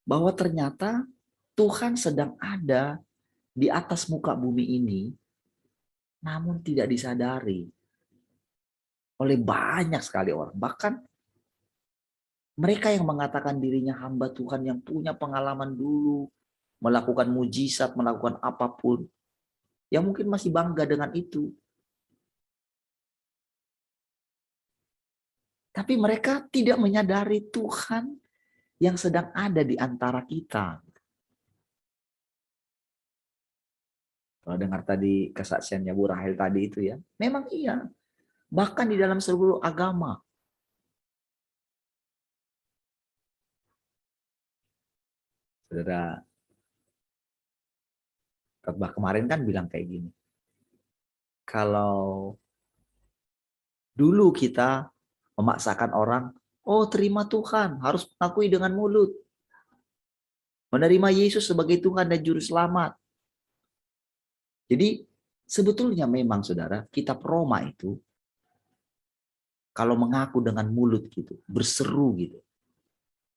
Bahwa ternyata Tuhan sedang ada di atas muka bumi ini, namun tidak disadari oleh banyak sekali orang. Bahkan mereka yang mengatakan dirinya hamba Tuhan yang punya pengalaman dulu, melakukan mujizat, melakukan apapun, yang mungkin masih bangga dengan itu. Tapi mereka tidak menyadari Tuhan yang sedang ada di antara kita. Kalau dengar tadi kesaksiannya Bu Rahel tadi itu ya, memang iya. Bahkan di dalam seluruh agama. Saudara, khotbah kemarin kan bilang kayak gini. Kalau dulu kita memaksakan orang, oh terima Tuhan, harus mengakui dengan mulut. Menerima Yesus sebagai Tuhan dan Juru Selamat. Jadi sebetulnya memang saudara, kitab Roma itu kalau mengaku dengan mulut gitu, berseru gitu,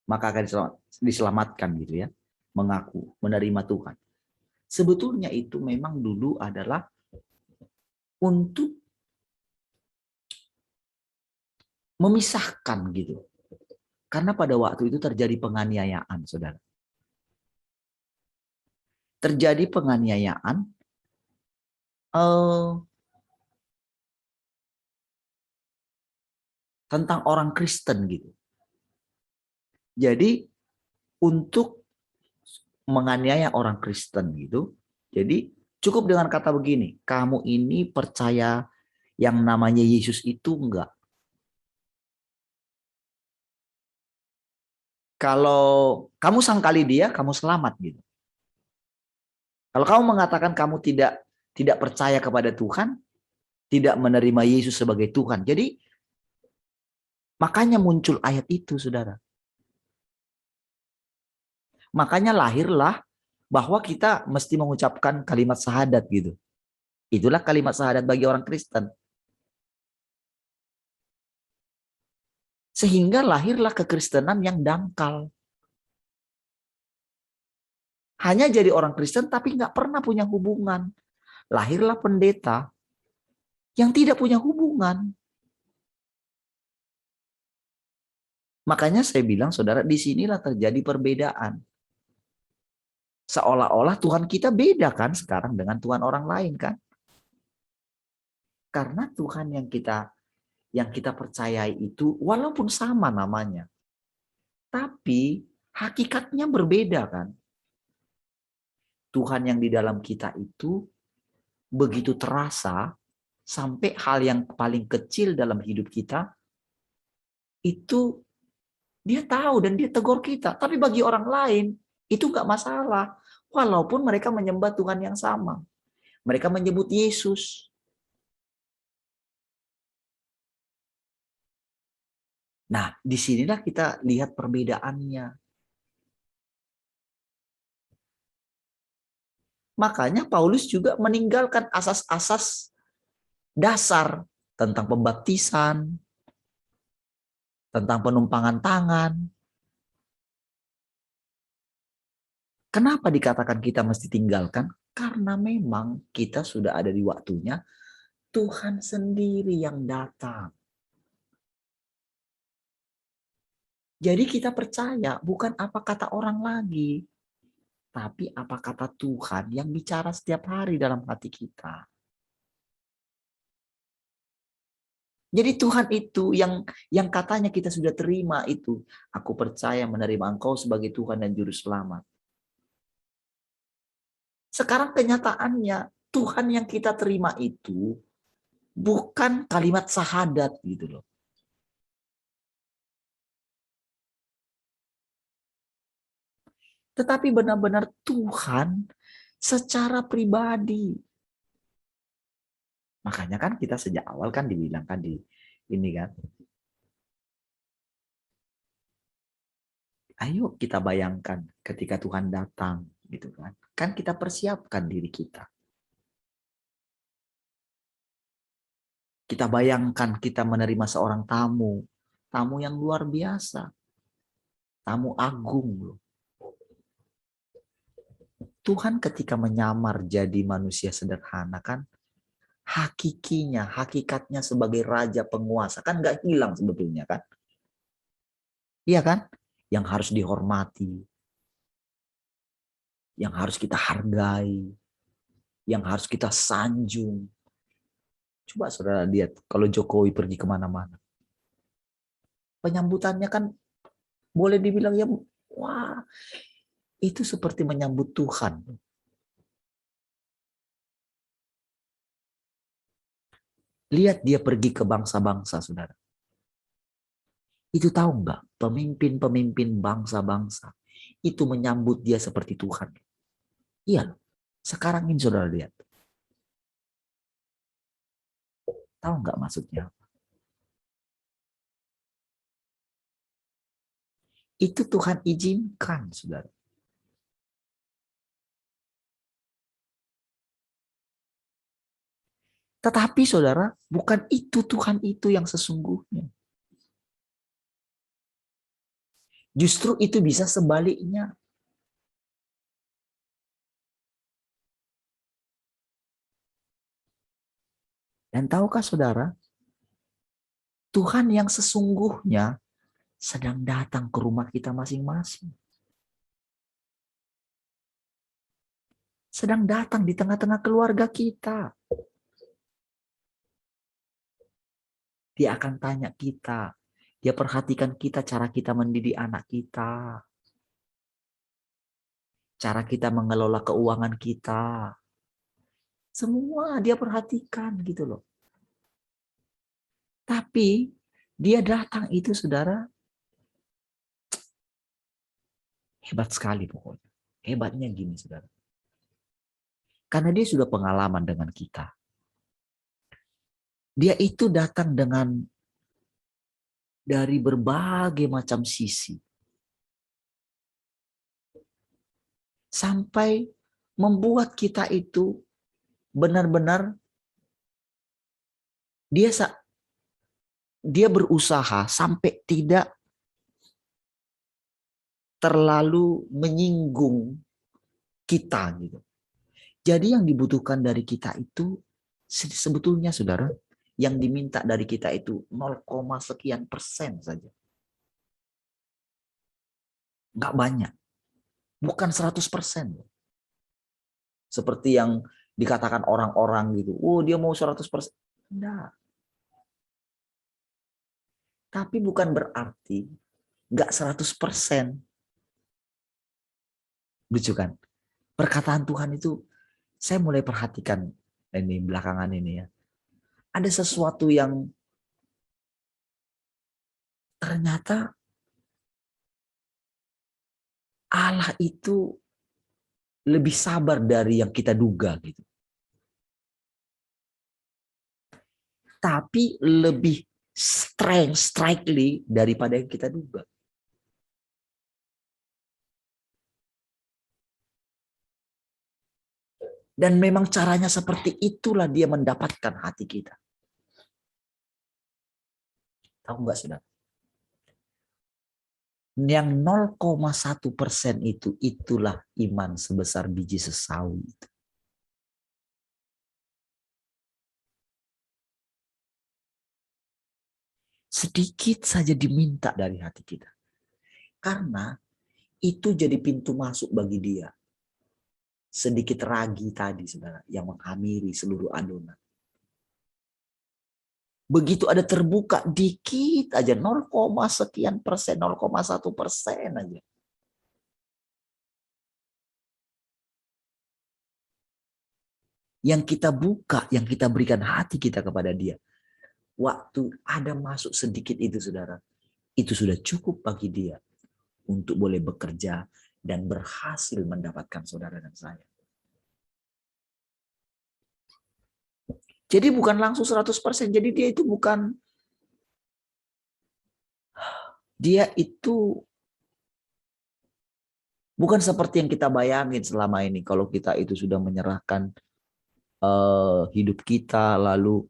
maka akan diselamatkan gitu ya, mengaku, menerima Tuhan. Sebetulnya itu memang dulu adalah untuk memisahkan gitu. Karena pada waktu itu terjadi penganiayaan, saudara. Terjadi penganiayaan tentang orang Kristen gitu. Jadi untuk menganiaya orang Kristen gitu, jadi cukup dengan kata begini, kamu ini percaya yang namanya Yesus itu enggak? Kalau kamu sangkali dia, kamu selamat gitu. Kalau kamu mengatakan kamu tidak percaya kepada Tuhan, tidak menerima Yesus sebagai Tuhan. Jadi makanya muncul ayat itu, saudara. Makanya lahirlah bahwa kita mesti mengucapkan kalimat syahadat gitu. Itulah kalimat syahadat bagi orang Kristen. Sehingga lahirlah kekristenan yang dangkal. Hanya jadi orang Kristen tapi nggak pernah punya hubungan. Lahirlah pendeta yang tidak punya hubungan. Makanya saya bilang saudara, disinilah terjadi perbedaan. Seolah-olah Tuhan kita beda kan sekarang dengan Tuhan orang lain kan. Karena Tuhan yang kita percayai itu walaupun sama namanya, tapi hakikatnya berbeda kan. Tuhan yang di dalam kita itu begitu terasa sampai hal yang paling kecil dalam hidup kita itu dia tahu dan dia tegur kita. Tapi bagi orang lain itu nggak masalah. Walaupun mereka menyembah Tuhan yang sama. Mereka menyebut Yesus. Nah, disinilah kita lihat perbedaannya. Makanya Paulus juga meninggalkan asas-asas dasar tentang pembaptisan, tentang penumpangan tangan. Kenapa dikatakan kita mesti tinggalkan? Karena memang kita sudah ada di waktunya Tuhan sendiri yang datang. Jadi kita percaya bukan apa kata orang lagi, tapi apa kata Tuhan yang bicara setiap hari dalam hati kita. Jadi Tuhan itu yang katanya kita sudah terima itu. Aku percaya menerima Engkau sebagai Tuhan dan Juru Selamat. Sekarang kenyataannya Tuhan yang kita terima itu bukan kalimat syahadat gitu loh. Tetapi benar-benar Tuhan secara pribadi. Makanya kan kita sejak awal kan dibilang kan di ini kan. Ayo kita bayangkan ketika Tuhan datang gitu kan. Kan kita persiapkan diri kita. Kita bayangkan kita menerima seorang tamu. Tamu yang luar biasa. Tamu agung loh. Tuhan ketika menyamar jadi manusia sederhana kan, hakikinya, hakikatnya sebagai raja penguasa kan gak hilang sebetulnya kan. Iya kan? Yang harus dihormati. Yang harus kita hargai. Yang harus kita sanjung. Coba saudara lihat kalau Jokowi pergi kemana-mana. Penyambutannya kan boleh dibilang ya, wah, itu seperti menyambut Tuhan. Lihat dia pergi ke bangsa-bangsa, saudara. Itu tahu nggak? Pemimpin-pemimpin bangsa-bangsa itu menyambut dia seperti Tuhan. Iya, sekarang ini saudara lihat. Tahu nggak maksudnya? Itu Tuhan izinkan, saudara. Tetapi saudara, bukan itu Tuhan itu yang sesungguhnya. Justru itu bisa sebaliknya. Dan tahukah saudara, Tuhan yang sesungguhnya sedang datang ke rumah kita masing-masing. Sedang datang di tengah-tengah keluarga kita. Dia akan tanya kita. Dia perhatikan kita, cara kita mendidik anak kita. Cara kita mengelola keuangan kita. Semua dia perhatikan gitu loh. Tapi dia datang itu saudara, hebat sekali pokoknya. Hebatnya gini saudara. Karena dia sudah pengalaman dengan kita. Dia itu datang dengan dari berbagai macam sisi. Sampai membuat kita itu benar-benar dia berusaha sampai tidak terlalu menyinggung kita gitu. Jadi yang dibutuhkan dari kita itu sebetulnya saudara, yang diminta dari kita itu 0, sekian persen saja. Nggak banyak. Bukan 100%. Seperti yang dikatakan orang-orang gitu. Oh, dia mau 100%. Enggak. Tapi bukan berarti nggak 100%. Lucu kan? Perkataan Tuhan itu saya mulai perhatikan ini belakangan ini ya. Ada sesuatu yang ternyata Allah itu lebih sabar dari yang kita duga gitu. Tapi lebih strikingly daripada yang kita duga. Dan memang caranya seperti itulah dia mendapatkan hati kita. Tahu nggak saudara? Yang 0,1% itu, itulah iman sebesar biji sesawi itu. Sedikit saja diminta dari hati kita. Karena itu jadi pintu masuk bagi dia. Sedikit ragi tadi saudara, yang menghamiri seluruh adonan. Begitu ada terbuka dikit aja, 0, sekian persen, 0,1% aja. Yang kita buka, yang kita berikan hati kita kepada dia. Waktu ada masuk sedikit itu saudara, itu sudah cukup bagi dia untuk boleh bekerja dan berhasil mendapatkan saudara dan saya. Jadi bukan langsung 100%, jadi dia itu bukan, dia itu bukan seperti yang kita bayangin selama ini. Kalau kita itu sudah menyerahkan hidup kita, lalu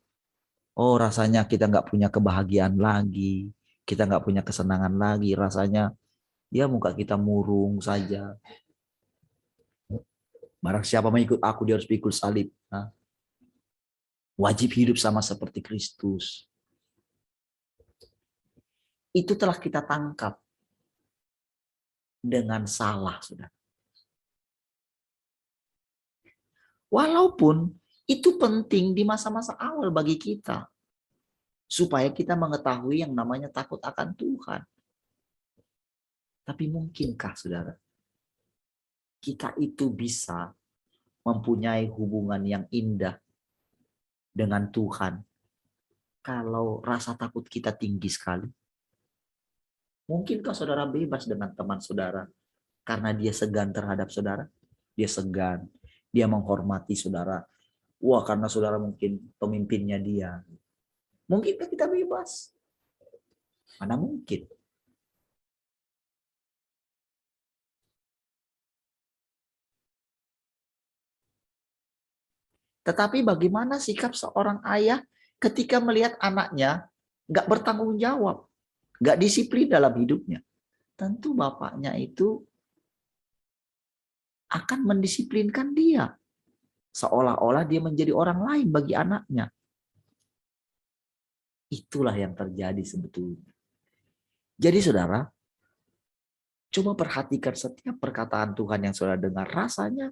oh rasanya kita nggak punya kebahagiaan lagi, kita nggak punya kesenangan lagi, rasanya ya muka kita murung saja. Barang siapa mengikut aku, dia harus pikul salib. Nah, wajib hidup sama seperti Kristus. Itu telah kita tangkap dengan salah, saudara. Walaupun itu penting di masa-masa awal bagi kita. supaya kita mengetahui yang namanya takut akan Tuhan. Tapi mungkinkah saudara, kita itu bisa mempunyai hubungan yang indah dengan Tuhan kalau rasa takut kita tinggi sekali? Mungkinkah saudara bebas dengan teman saudara karena dia segan terhadap saudara? Dia segan, dia menghormati saudara. Wah, karena saudara mungkin pemimpinnya dia. Mungkinkah kita bebas? Mana mungkin? Tetapi bagaimana sikap seorang ayah ketika melihat anaknya nggak bertanggung jawab, nggak disiplin dalam hidupnya? Tentu bapaknya itu akan mendisiplinkan dia. Seolah-olah dia menjadi orang lain bagi anaknya. Itulah yang terjadi sebetulnya. Jadi saudara, coba perhatikan setiap perkataan Tuhan yang saudara dengar rasanya.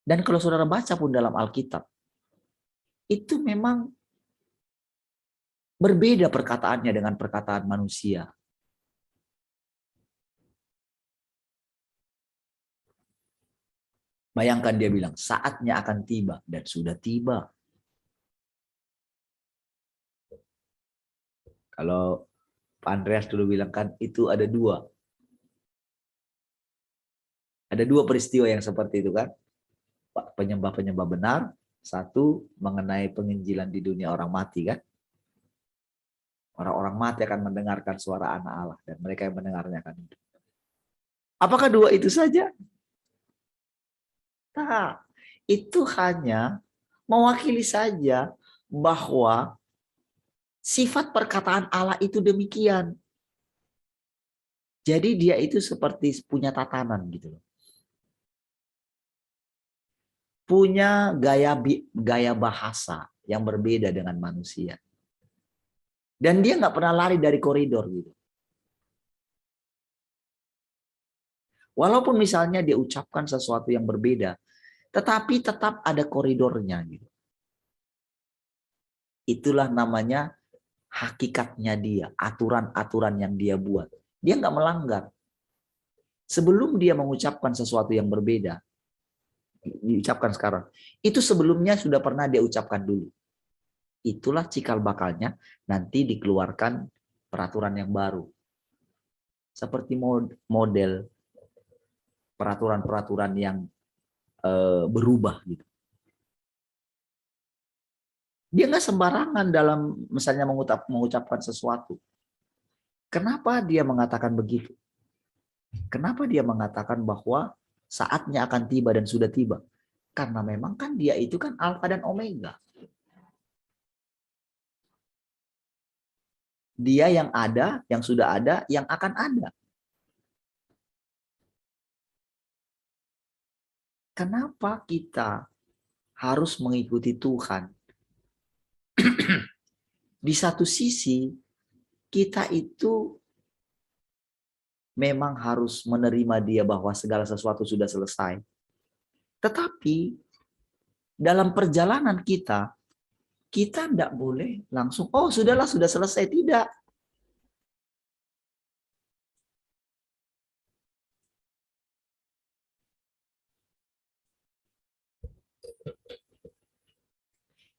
Dan kalau saudara baca pun dalam Alkitab, itu memang berbeda perkataannya dengan perkataan manusia. Bayangkan dia bilang, saatnya akan tiba dan sudah tiba. Kalau Pak Andreas dulu bilang kan itu ada dua. Ada dua peristiwa yang seperti itu kan. Penyembah-penyembah benar. Satu mengenai penginjilan di dunia orang mati kan. Orang-orang mati akan mendengarkan suara anak Allah. Dan mereka yang mendengarnya akan hidup. Apakah dua itu saja? Nah, itu hanya mewakili saja bahwa sifat perkataan Allah itu demikian. Jadi dia itu seperti punya tatanan gitu loh. Punya gaya bahasa yang berbeda dengan manusia. Dan dia nggak pernah lari dari koridor gitu. Walaupun misalnya dia ucapkan sesuatu yang berbeda, tetapi tetap ada koridornya gitu. Itulah namanya hakikatnya dia, aturan-aturan yang dia buat. Dia nggak melanggar. Sebelum dia mengucapkan sesuatu yang berbeda, diucapkan sekarang, itu sebelumnya sudah pernah dia ucapkan dulu. Itulah cikal bakalnya nanti dikeluarkan peraturan yang baru. Seperti model peraturan-peraturan yang berubah gitu. Dia nggak sembarangan dalam misalnya mengucapkan sesuatu. Kenapa dia mengatakan begitu? Kenapa dia mengatakan bahwa saatnya akan tiba dan sudah tiba? Karena memang kan dia itu kan Alfa dan Omega. Dia yang ada, yang sudah ada, yang akan ada. Kenapa kita harus mengikuti Tuhan? Di satu sisi, kita itu memang harus menerima dia bahwa segala sesuatu sudah selesai. Tetapi dalam perjalanan kita tidak boleh langsung, oh sudahlah, sudah selesai. Tidak.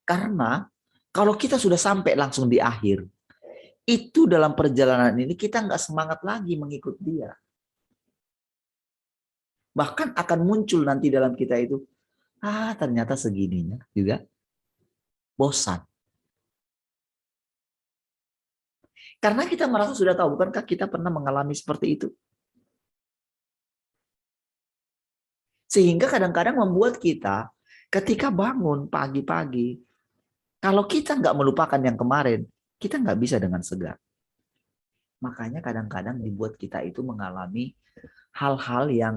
Karena kalau kita sudah sampai langsung di akhir, itu dalam perjalanan ini kita nggak semangat lagi mengikut dia. Bahkan akan muncul nanti dalam kita itu, ternyata segininya juga bosan. Karena kita merasa sudah tahu, bukankah kita pernah mengalami seperti itu? Sehingga kadang-kadang membuat kita ketika bangun pagi-pagi, kalau kita nggak melupakan yang kemarin, kita nggak bisa dengan segar. Makanya kadang-kadang dibuat kita itu mengalami hal-hal yang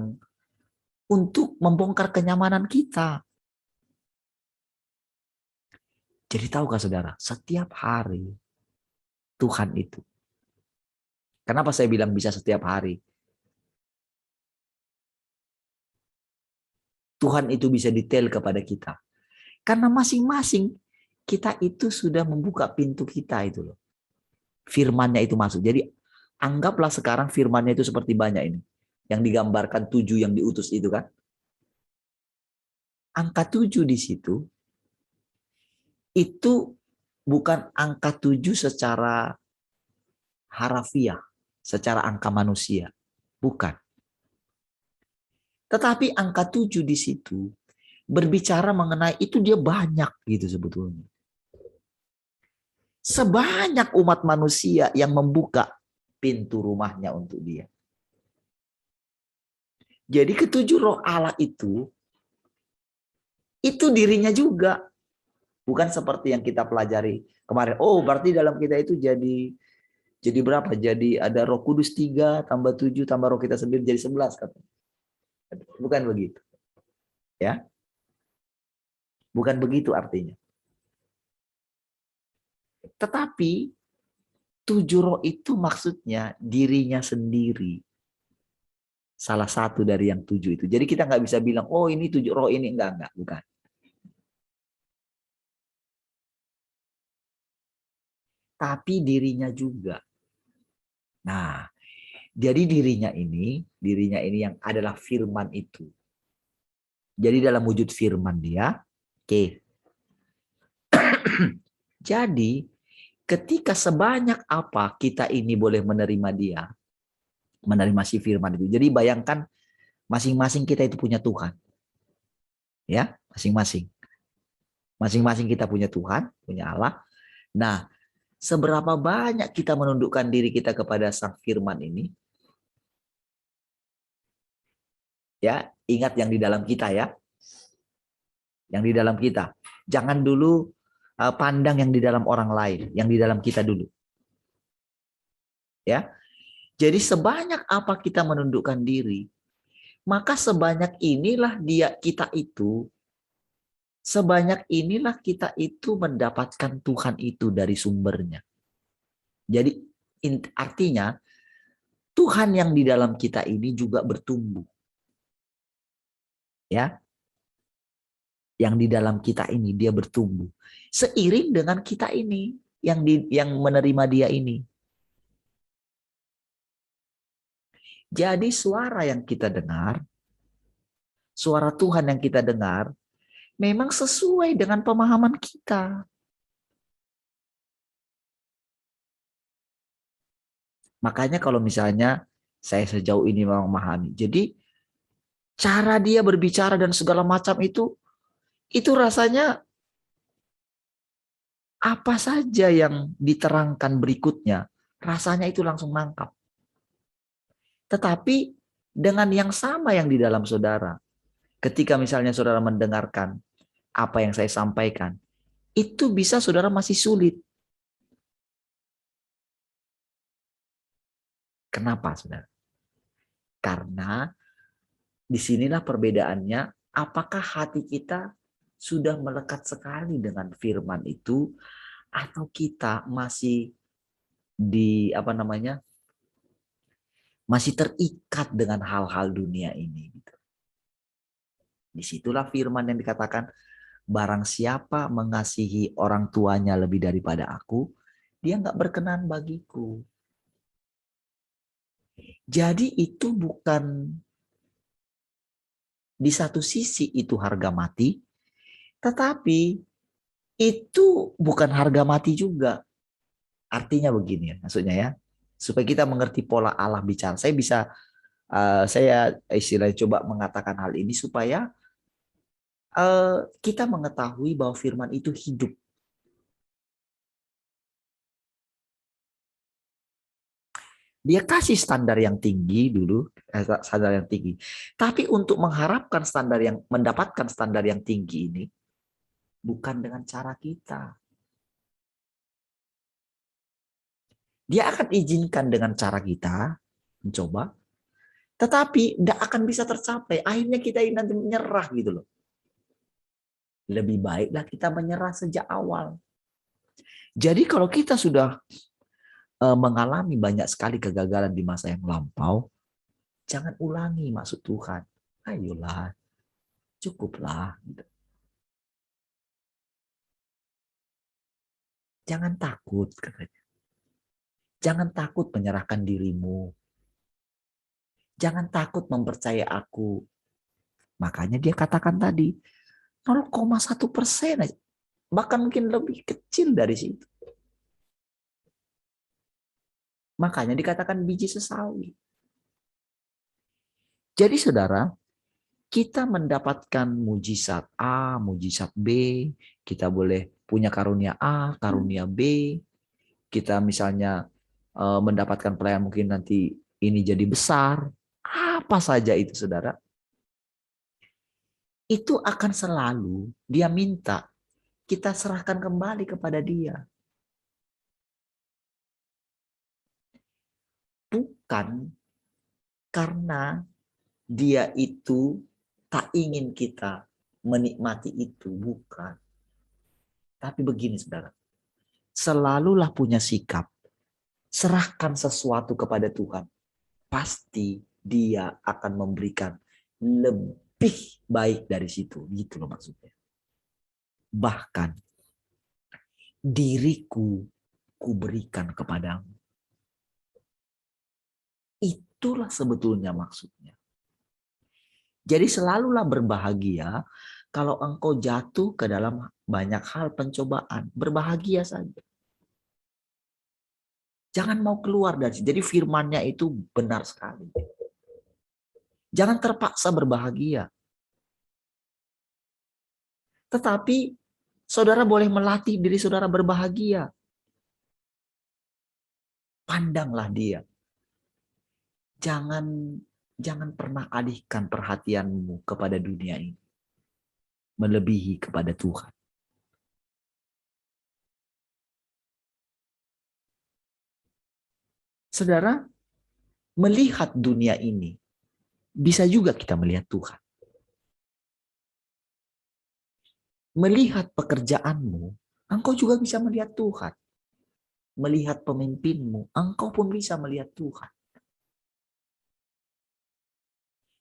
untuk membongkar kenyamanan kita. Jadi tahukah saudara, setiap hari Tuhan itu. Kenapa saya bilang bisa setiap hari? Tuhan itu bisa detail kepada kita. Karena masing-masing kita itu sudah membuka pintu kita itu loh. Firman-Nya itu masuk. Jadi anggaplah sekarang firman-Nya itu seperti banyak ini. Yang digambarkan 7 yang diutus itu kan. Angka 7 di situ itu bukan angka 7 secara harafiah, secara angka manusia. Bukan. Tetapi angka 7 di situ berbicara mengenai itu dia banyak gitu sebetulnya. Sebanyak umat manusia yang membuka pintu rumahnya untuk dia. Jadi ketujuh roh Allah itu dirinya juga. Bukan seperti yang kita pelajari kemarin. Oh, berarti dalam kita itu jadi berapa? Jadi ada Roh Kudus 3 tambah 7 tambah roh kita sendiri jadi 11 katanya. Bukan begitu. Ya. Bukan begitu artinya. Tetapi 7 roh itu maksudnya dirinya sendiri. Salah satu dari yang 7 itu. Jadi kita nggak bisa bilang, oh ini 7 roh ini. Enggak, bukan. Tapi dirinya juga. Nah, jadi dirinya ini yang adalah firman itu. Jadi dalam wujud firman dia, oke. Jadi ketika sebanyak apa kita ini boleh menerima dia, menerima si firman itu. Jadi bayangkan masing-masing kita itu punya Tuhan. Ya, masing-masing. Masing-masing kita punya Tuhan, punya Allah. Nah, seberapa banyak kita menundukkan diri kita kepada sang firman ini? Ya, ingat yang di dalam kita ya. Yang di dalam kita. Jangan dulu pandang yang di dalam orang lain, yang di dalam kita dulu. Ya. Jadi sebanyak apa kita menundukkan diri, maka sebanyak inilah kita itu mendapatkan Tuhan itu dari sumbernya. Jadi artinya Tuhan yang di dalam kita ini juga bertumbuh. Ya. Yang di dalam kita ini dia bertumbuh seiring dengan kita ini yang menerima dia ini. Jadi suara yang kita dengar, suara Tuhan yang kita dengar memang sesuai dengan pemahaman kita. Makanya kalau misalnya saya sejauh ini memang memahami. Jadi cara dia berbicara dan segala macam itu rasanya apa saja yang diterangkan berikutnya, rasanya itu langsung nangkap. Tetapi dengan yang sama yang di dalam saudara, ketika misalnya saudara mendengarkan apa yang saya sampaikan, itu bisa saudara masih sulit. Kenapa, saudara? Karena disinilah perbedaannya, apakah hati kita sudah melekat sekali dengan firman itu, atau kita masih masih terikat dengan hal-hal dunia ini. Disitulah firman yang dikatakan, barang siapa mengasihi orang tuanya lebih daripada aku, dia nggak berkenan bagiku. Jadi itu bukan di satu sisi itu harga mati, tetapi itu bukan harga mati juga. Artinya begini, maksudnya ya, supaya kita mengerti pola Allah bicara. Saya istilahnya coba mengatakan hal ini supaya kita mengetahui bahwa firman itu hidup. Dia kasih standar yang tinggi dulu, standar yang tinggi. Tapi untuk mendapatkan standar yang tinggi ini, bukan dengan cara kita. Dia akan izinkan dengan cara kita mencoba, tetapi tidak akan bisa tercapai. Akhirnya kita ini nanti menyerah gitu loh. Lebih baiklah kita menyerah sejak awal. Jadi kalau kita sudah mengalami banyak sekali kegagalan di masa yang lampau, jangan ulangi maksud Tuhan. Ayolah, cukuplah. Jangan takut, katanya. Jangan takut menyerahkan dirimu. Jangan takut mempercayai aku. Makanya dia katakan tadi, 0,1% aja. Bahkan mungkin lebih kecil dari situ. Makanya dikatakan biji sesawi. Jadi saudara, kita mendapatkan mujizat A, mujizat B, kita boleh punya karunia A, karunia B, kita misalnya mendapatkan pelayan mungkin nanti ini jadi besar, apa saja itu saudara, itu akan selalu dia minta kita serahkan kembali kepada dia. Bukan karena dia itu tak ingin kita menikmati itu, bukan. Tapi begini saudara, selalulah punya sikap, serahkan sesuatu kepada Tuhan. Pasti dia akan memberikan lebih baik dari situ. Gitu loh maksudnya. Bahkan diriku kuberikan kepadamu. Itulah sebetulnya maksudnya. Jadi selalulah berbahagia kalau engkau jatuh ke dalam banyak hal pencobaan. Berbahagia saja. Jangan mau keluar dari situ. Jadi firmannya itu benar sekali. Jangan terpaksa berbahagia. Tetapi saudara boleh melatih diri saudara berbahagia. Pandanglah dia. Jangan pernah alihkan perhatianmu kepada dunia ini. Melebihi kepada Tuhan. Saudara, melihat dunia ini, bisa juga kita melihat Tuhan. Melihat pekerjaanmu, engkau juga bisa melihat Tuhan. Melihat pemimpinmu, engkau pun bisa melihat Tuhan.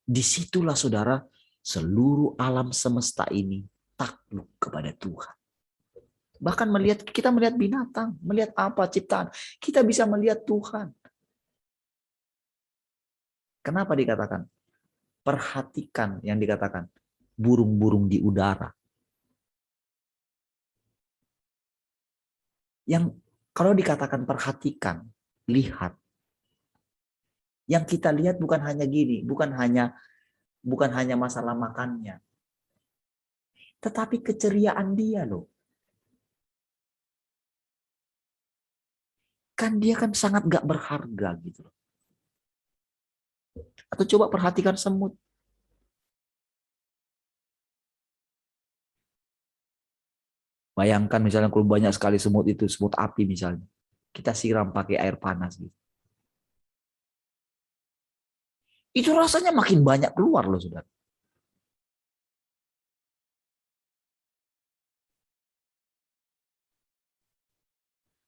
Disitulah saudara, seluruh alam semesta ini takluk kepada Tuhan. Bahkan kita melihat binatang, melihat apa ciptaan, kita bisa melihat Tuhan. Kenapa dikatakan? Perhatikan yang dikatakan burung-burung di udara. Yang kalau dikatakan perhatikan, lihat. Yang kita lihat bukan hanya gini, bukan hanya masalah makannya. Tetapi keceriaan dia loh. Kan dia kan sangat gak berharga gitu loh. Atau coba perhatikan semut. Bayangkan misalnya kalau banyak sekali semut itu, semut api misalnya. Kita siram pakai air panas gitu. Itu rasanya makin banyak keluar loh saudara.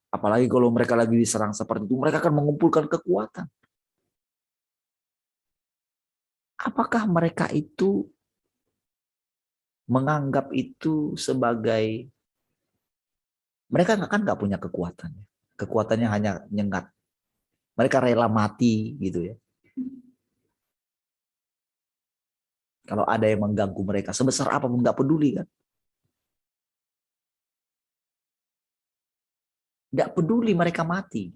Apalagi kalau mereka lagi diserang seperti itu, mereka akan mengumpulkan kekuatan. Apakah mereka itu menganggap itu sebagai, mereka kan nggak punya kekuatan. Kekuatannya hanya nyengat. Mereka rela mati gitu ya. Kalau ada yang mengganggu mereka, sebesar apapun nggak peduli kan. Nggak peduli mereka mati.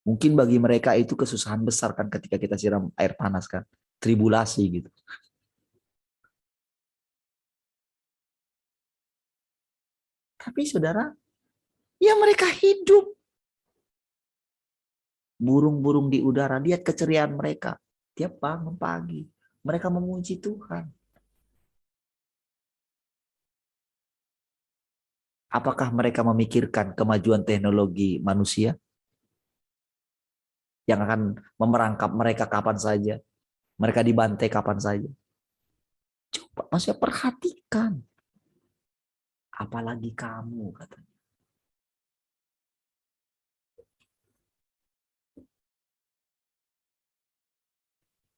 Mungkin bagi mereka itu kesusahan besar kan ketika kita siram air panas kan. Tribulasi gitu. Tapi saudara, ya mereka hidup. Burung-burung di udara, lihat keceriaan mereka. Tiap bangun pagi, mereka memuji Tuhan. Apakah mereka memikirkan kemajuan teknologi manusia? Yang akan memerangkap mereka kapan saja. Mereka dibantai kapan saja. Coba maksudnya perhatikan. Apalagi kamu katanya.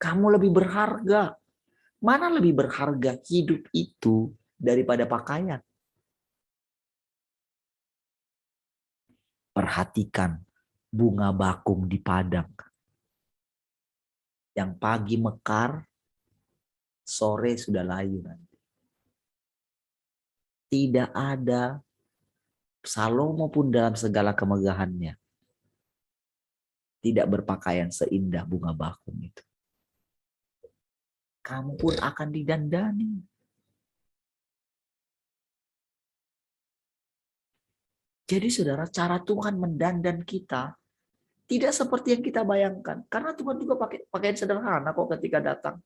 Kamu lebih berharga. Mana lebih berharga hidup itu daripada pakaian? Perhatikan bunga bakung di padang. Yang pagi mekar, sore sudah layu nanti. Tidak ada Salomo pun dalam segala kemegahannya tidak berpakaian seindah bunga bakung itu. Kamu pun akan didandani. Jadi saudara, cara Tuhan mendandan kita tidak seperti yang kita bayangkan. Karena Tuhan juga pakai pakaian sederhana kok ketika datang.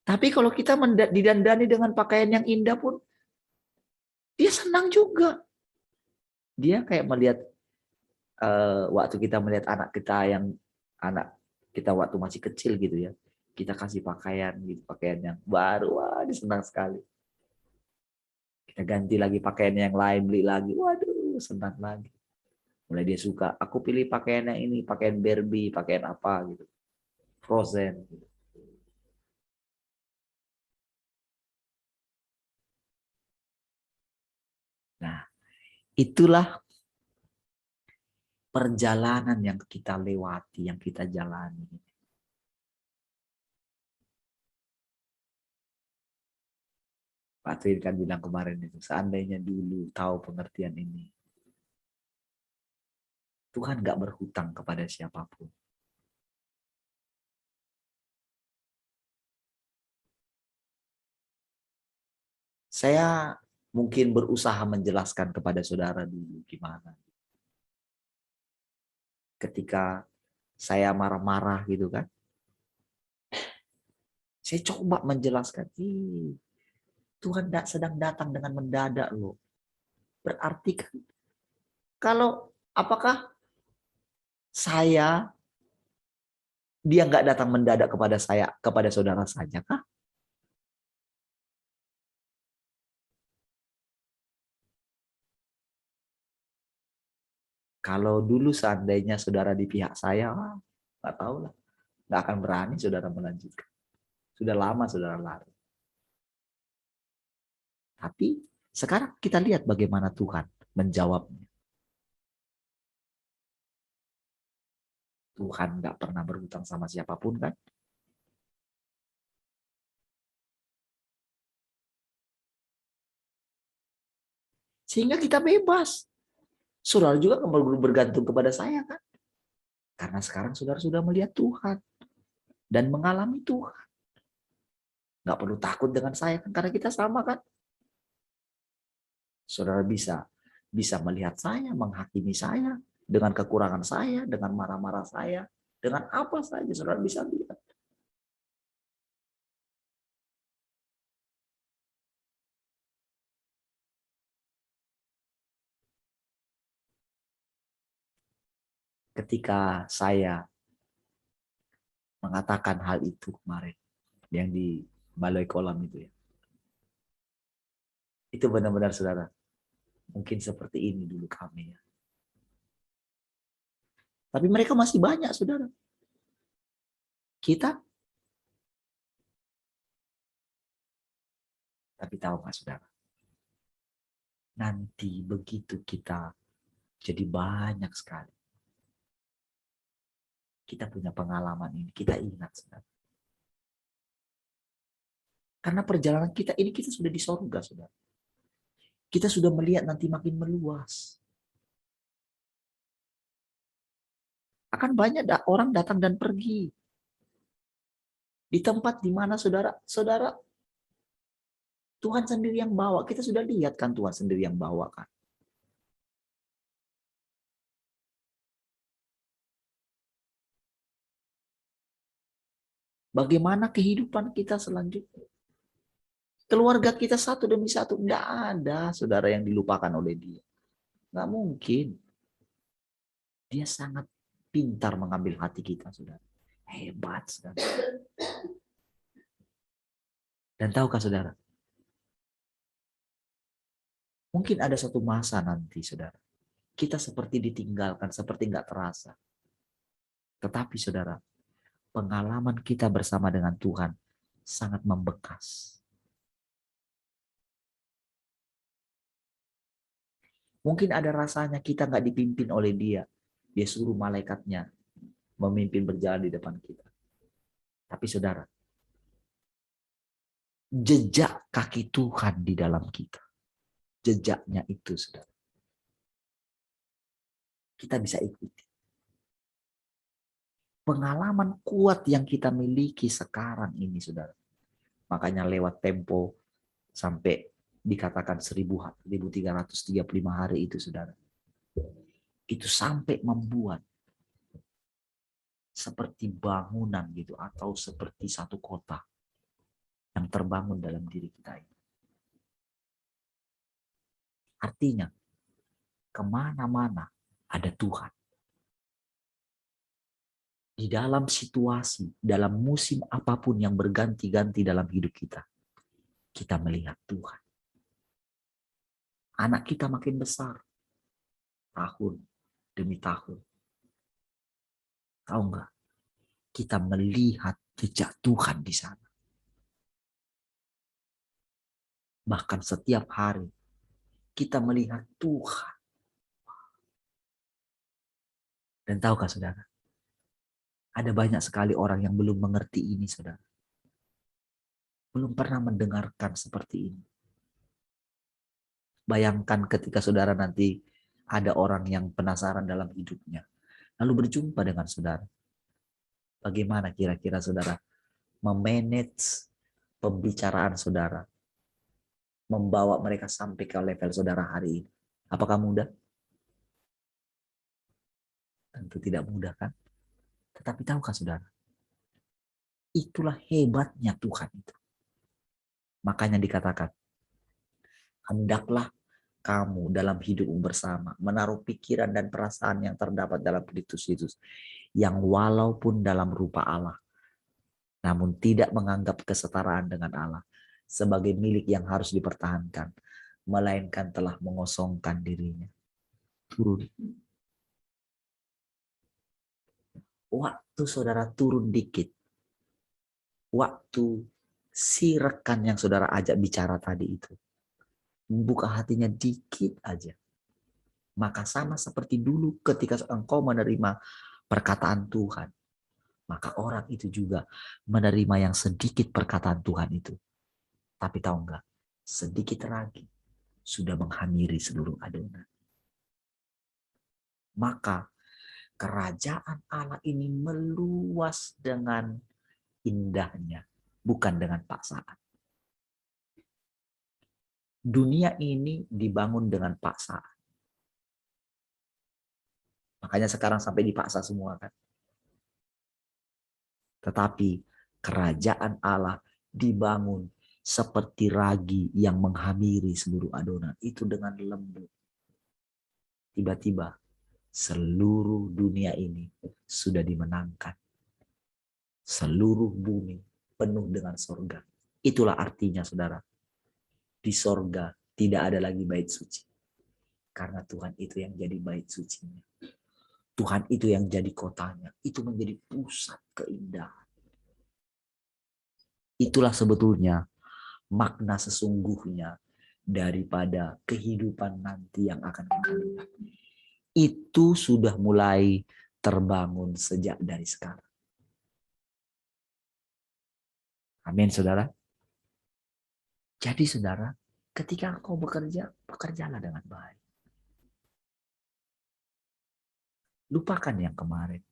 Tapi kalau kita didandani dengan pakaian yang indah pun, dia senang juga. Dia kayak melihat waktu kita melihat anak kita waktu masih kecil gitu ya. Kita kasih pakaian gitu, pakaian yang baru, wah dia senang sekali. Kita ganti lagi pakaian yang lain, beli lagi, waduh senang lagi. Mulai dia suka, aku pilih pakaian yang ini, pakaian Barbie, pakaian apa gitu. Frozen gitu. Nah, itulah perjalanan yang kita lewati, yang kita jalani. Pak Twin kan bilang kemarin itu, seandainya dulu tahu pengertian ini, Tuhan gak berhutang kepada siapapun. Saya mungkin berusaha menjelaskan kepada saudara dulu gimana. Ketika saya marah-marah gitu kan, saya coba menjelaskan, Tuhan sedang datang dengan mendadak loh. Berarti kan, apakah dia nggak datang mendadak kepada saya, kepada saudara saja kah? Kalau dulu seandainya saudara di pihak saya, nggak tahu lah, nggak akan berani saudara melanjutkan. Sudah lama saudara lari. Tapi sekarang kita lihat bagaimana Tuhan menjawabnya. Tuhan nggak pernah berhutang sama siapapun kan? Sehingga kita bebas. Saudara juga bergantung kepada saya kan? Karena sekarang saudara sudah melihat Tuhan dan mengalami Tuhan. Nggak perlu takut dengan saya kan? Karena kita sama kan? Saudara bisa melihat saya, menghakimi saya dengan kekurangan saya, dengan marah-marah saya, dengan apa saja saudara bisa lihat. Ketika saya mengatakan hal itu kemarin, yang di balai kolam itu ya, itu benar-benar saudara, mungkin seperti ini dulu kami ya. Tapi mereka masih banyak saudara. Kita, tapi tahu nggak saudara? Nanti begitu kita jadi banyak sekali, kita punya pengalaman ini, kita ingat saudara. Karena perjalanan kita ini kita sudah di sorga saudara. Kita sudah melihat nanti makin meluas. Akan banyak orang datang dan pergi. Di tempat di mana saudara Tuhan sendiri yang bawa. Kita sudah lihat kan Tuhan sendiri yang bawa kan. Bagaimana kehidupan kita selanjutnya? Keluarga kita satu demi satu. Nggak ada saudara yang dilupakan oleh dia. Nggak mungkin. Dia sangat pintar mengambil hati kita saudara. Hebat saudara. Dan tahukah saudara? Mungkin ada satu masa nanti saudara. Kita seperti ditinggalkan, seperti nggak terasa. Tetapi saudara, pengalaman kita bersama dengan Tuhan sangat membekas. Mungkin ada rasanya kita nggak dipimpin oleh dia. Dia suruh malaikatnya memimpin berjalan di depan kita. Tapi saudara, jejak kaki Tuhan di dalam kita. Jejaknya itu, saudara. Kita bisa ikuti. Pengalaman kuat yang kita miliki sekarang ini, saudara. Makanya lewat tempo sampai dikatakan 1335 hari itu, saudara. Itu sampai membuat seperti bangunan gitu, atau seperti satu kota yang terbangun dalam diri kita ini. Artinya, kemana-mana ada Tuhan. Di dalam situasi, dalam musim apapun yang berganti-ganti dalam hidup kita, kita melihat Tuhan. Anak kita makin besar, tahun demi tahun. Tahu nggak? Kita melihat jejak Tuhan di sana. Bahkan setiap hari, kita melihat Tuhan. Dan tahukah saudara? Ada banyak sekali orang yang belum mengerti ini, saudara. Belum pernah mendengarkan seperti ini. Bayangkan ketika saudara nanti ada orang yang penasaran dalam hidupnya. Lalu berjumpa dengan saudara. Bagaimana kira-kira saudara memanage pembicaraan saudara? Membawa mereka sampai ke level saudara hari ini. Apakah mudah? Tentu tidak mudah kan? Tetapi tahukah saudara? Itulah hebatnya Tuhan itu. Makanya dikatakan, hendaklah kamu dalam hidupmu bersama menaruh pikiran dan perasaan yang terdapat dalam Kristus yang walaupun dalam rupa Allah, namun tidak menganggap kesetaraan dengan Allah sebagai milik yang harus dipertahankan, melainkan telah mengosongkan dirinya. Turun. Waktu saudara turun dikit, waktu si rekan yang saudara ajak bicara tadi itu membuka hatinya dikit aja, maka sama seperti dulu ketika engkau menerima perkataan Tuhan, maka orang itu juga menerima yang sedikit perkataan Tuhan itu. Tapi tahu enggak, sedikit lagi sudah menghamiri seluruh adonan. Maka kerajaan Allah ini meluas dengan indahnya, bukan dengan paksaan. Dunia ini dibangun dengan paksaan. Makanya sekarang sampai dipaksa semua kan. Tetapi kerajaan Allah dibangun seperti ragi yang menghamiri seluruh adonan. Itu dengan lembut. Tiba-tiba seluruh dunia ini sudah dimenangkan. Seluruh bumi penuh dengan sorga. Itulah artinya saudara. Di sorga tidak ada lagi bait suci. Karena Tuhan itu yang jadi bait sucinya. Tuhan itu yang jadi kotanya. Itu menjadi pusat keindahan. Itulah sebetulnya makna sesungguhnya daripada kehidupan nanti yang akan kita lihat. Itu sudah mulai terbangun sejak dari sekarang. Amin, saudara. Jadi, saudara, ketika kau bekerja, bekerjalah dengan baik. Lupakan yang kemarin.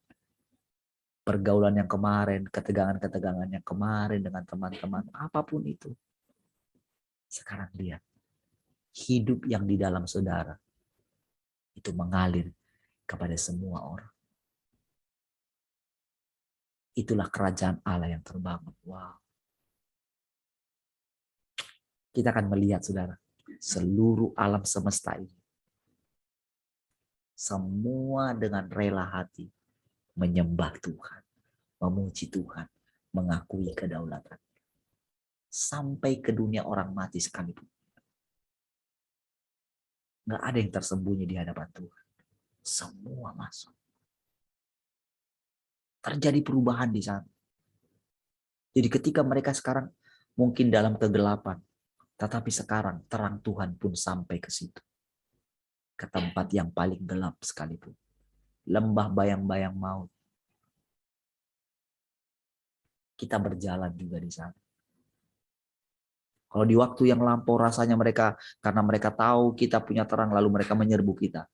Pergaulan yang kemarin, ketegangan-ketegangan yang kemarin dengan teman-teman, apapun itu. Sekarang lihat, hidup yang di dalam saudara itu mengalir kepada semua orang. Itulah kerajaan Allah yang terbangun. Wow. Kita akan melihat, saudara, seluruh alam semesta ini. Semua dengan rela hati menyembah Tuhan, memuji Tuhan, mengakui kedaulatan. Sampai ke dunia orang mati sekalipun. Nggak ada yang tersembunyi di hadapan Tuhan. Semua masuk. Terjadi perubahan di sana. Jadi ketika mereka sekarang mungkin dalam kegelapan, tetapi sekarang terang Tuhan pun sampai ke situ. Ke tempat yang paling gelap sekalipun. Lembah bayang-bayang maut. Kita berjalan juga di sana. Kalau di waktu yang lampau rasanya mereka, karena mereka tahu kita punya terang, lalu mereka menyerbu kita.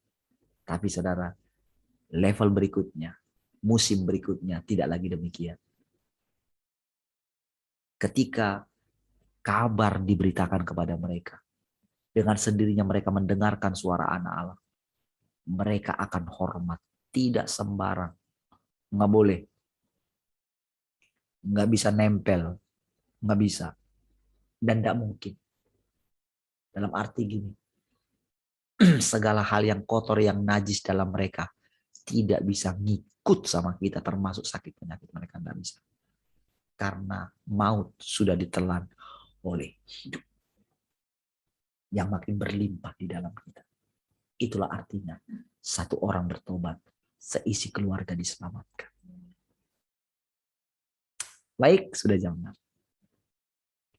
Tapi saudara, level berikutnya, musim berikutnya tidak lagi demikian. Ketika kabar diberitakan kepada mereka, dengan sendirinya mereka mendengarkan suara anak Allah. Mereka akan hormat, tidak sembarang. Nggak boleh. Nggak bisa nempel. Nggak bisa. Dan tidak mungkin. Dalam arti gini, segala hal yang kotor, yang najis dalam mereka tidak bisa ngikut sama kita, termasuk sakit penyakit mereka tidak bisa. Karena maut sudah ditelan oleh hidup yang makin berlimpah di dalam kita. Itulah artinya satu orang bertobat, seisi keluarga diselamatkan. Baik, sudah jam 6.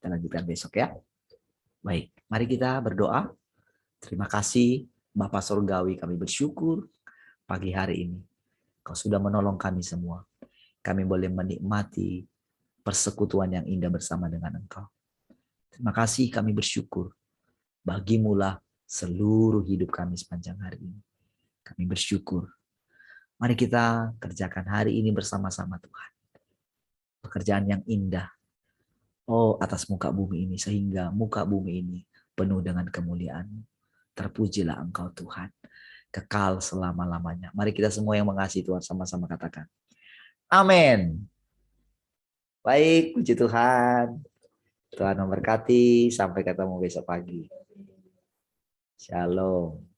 Kita lanjutkan besok ya. Baik, mari kita berdoa. Terima kasih Bapa Surgawi, kami bersyukur pagi hari ini Kau sudah menolong kami semua. Kami boleh menikmati persekutuan yang indah bersama dengan Engkau. Terima kasih, kami bersyukur. Bagimulah seluruh hidup kami sepanjang hari ini. Kami bersyukur. Mari kita kerjakan hari ini bersama-sama Tuhan. Pekerjaan yang indah. Oh, atas muka bumi ini. Sehingga muka bumi ini penuh dengan kemuliaan. Terpujilah Engkau Tuhan. Kekal selama-lamanya. Mari kita semua yang mengasihi Tuhan sama-sama katakan. Amin. Baik, puji Tuhan. Tuhan memberkati. Sampai ketemu besok pagi. Shalom.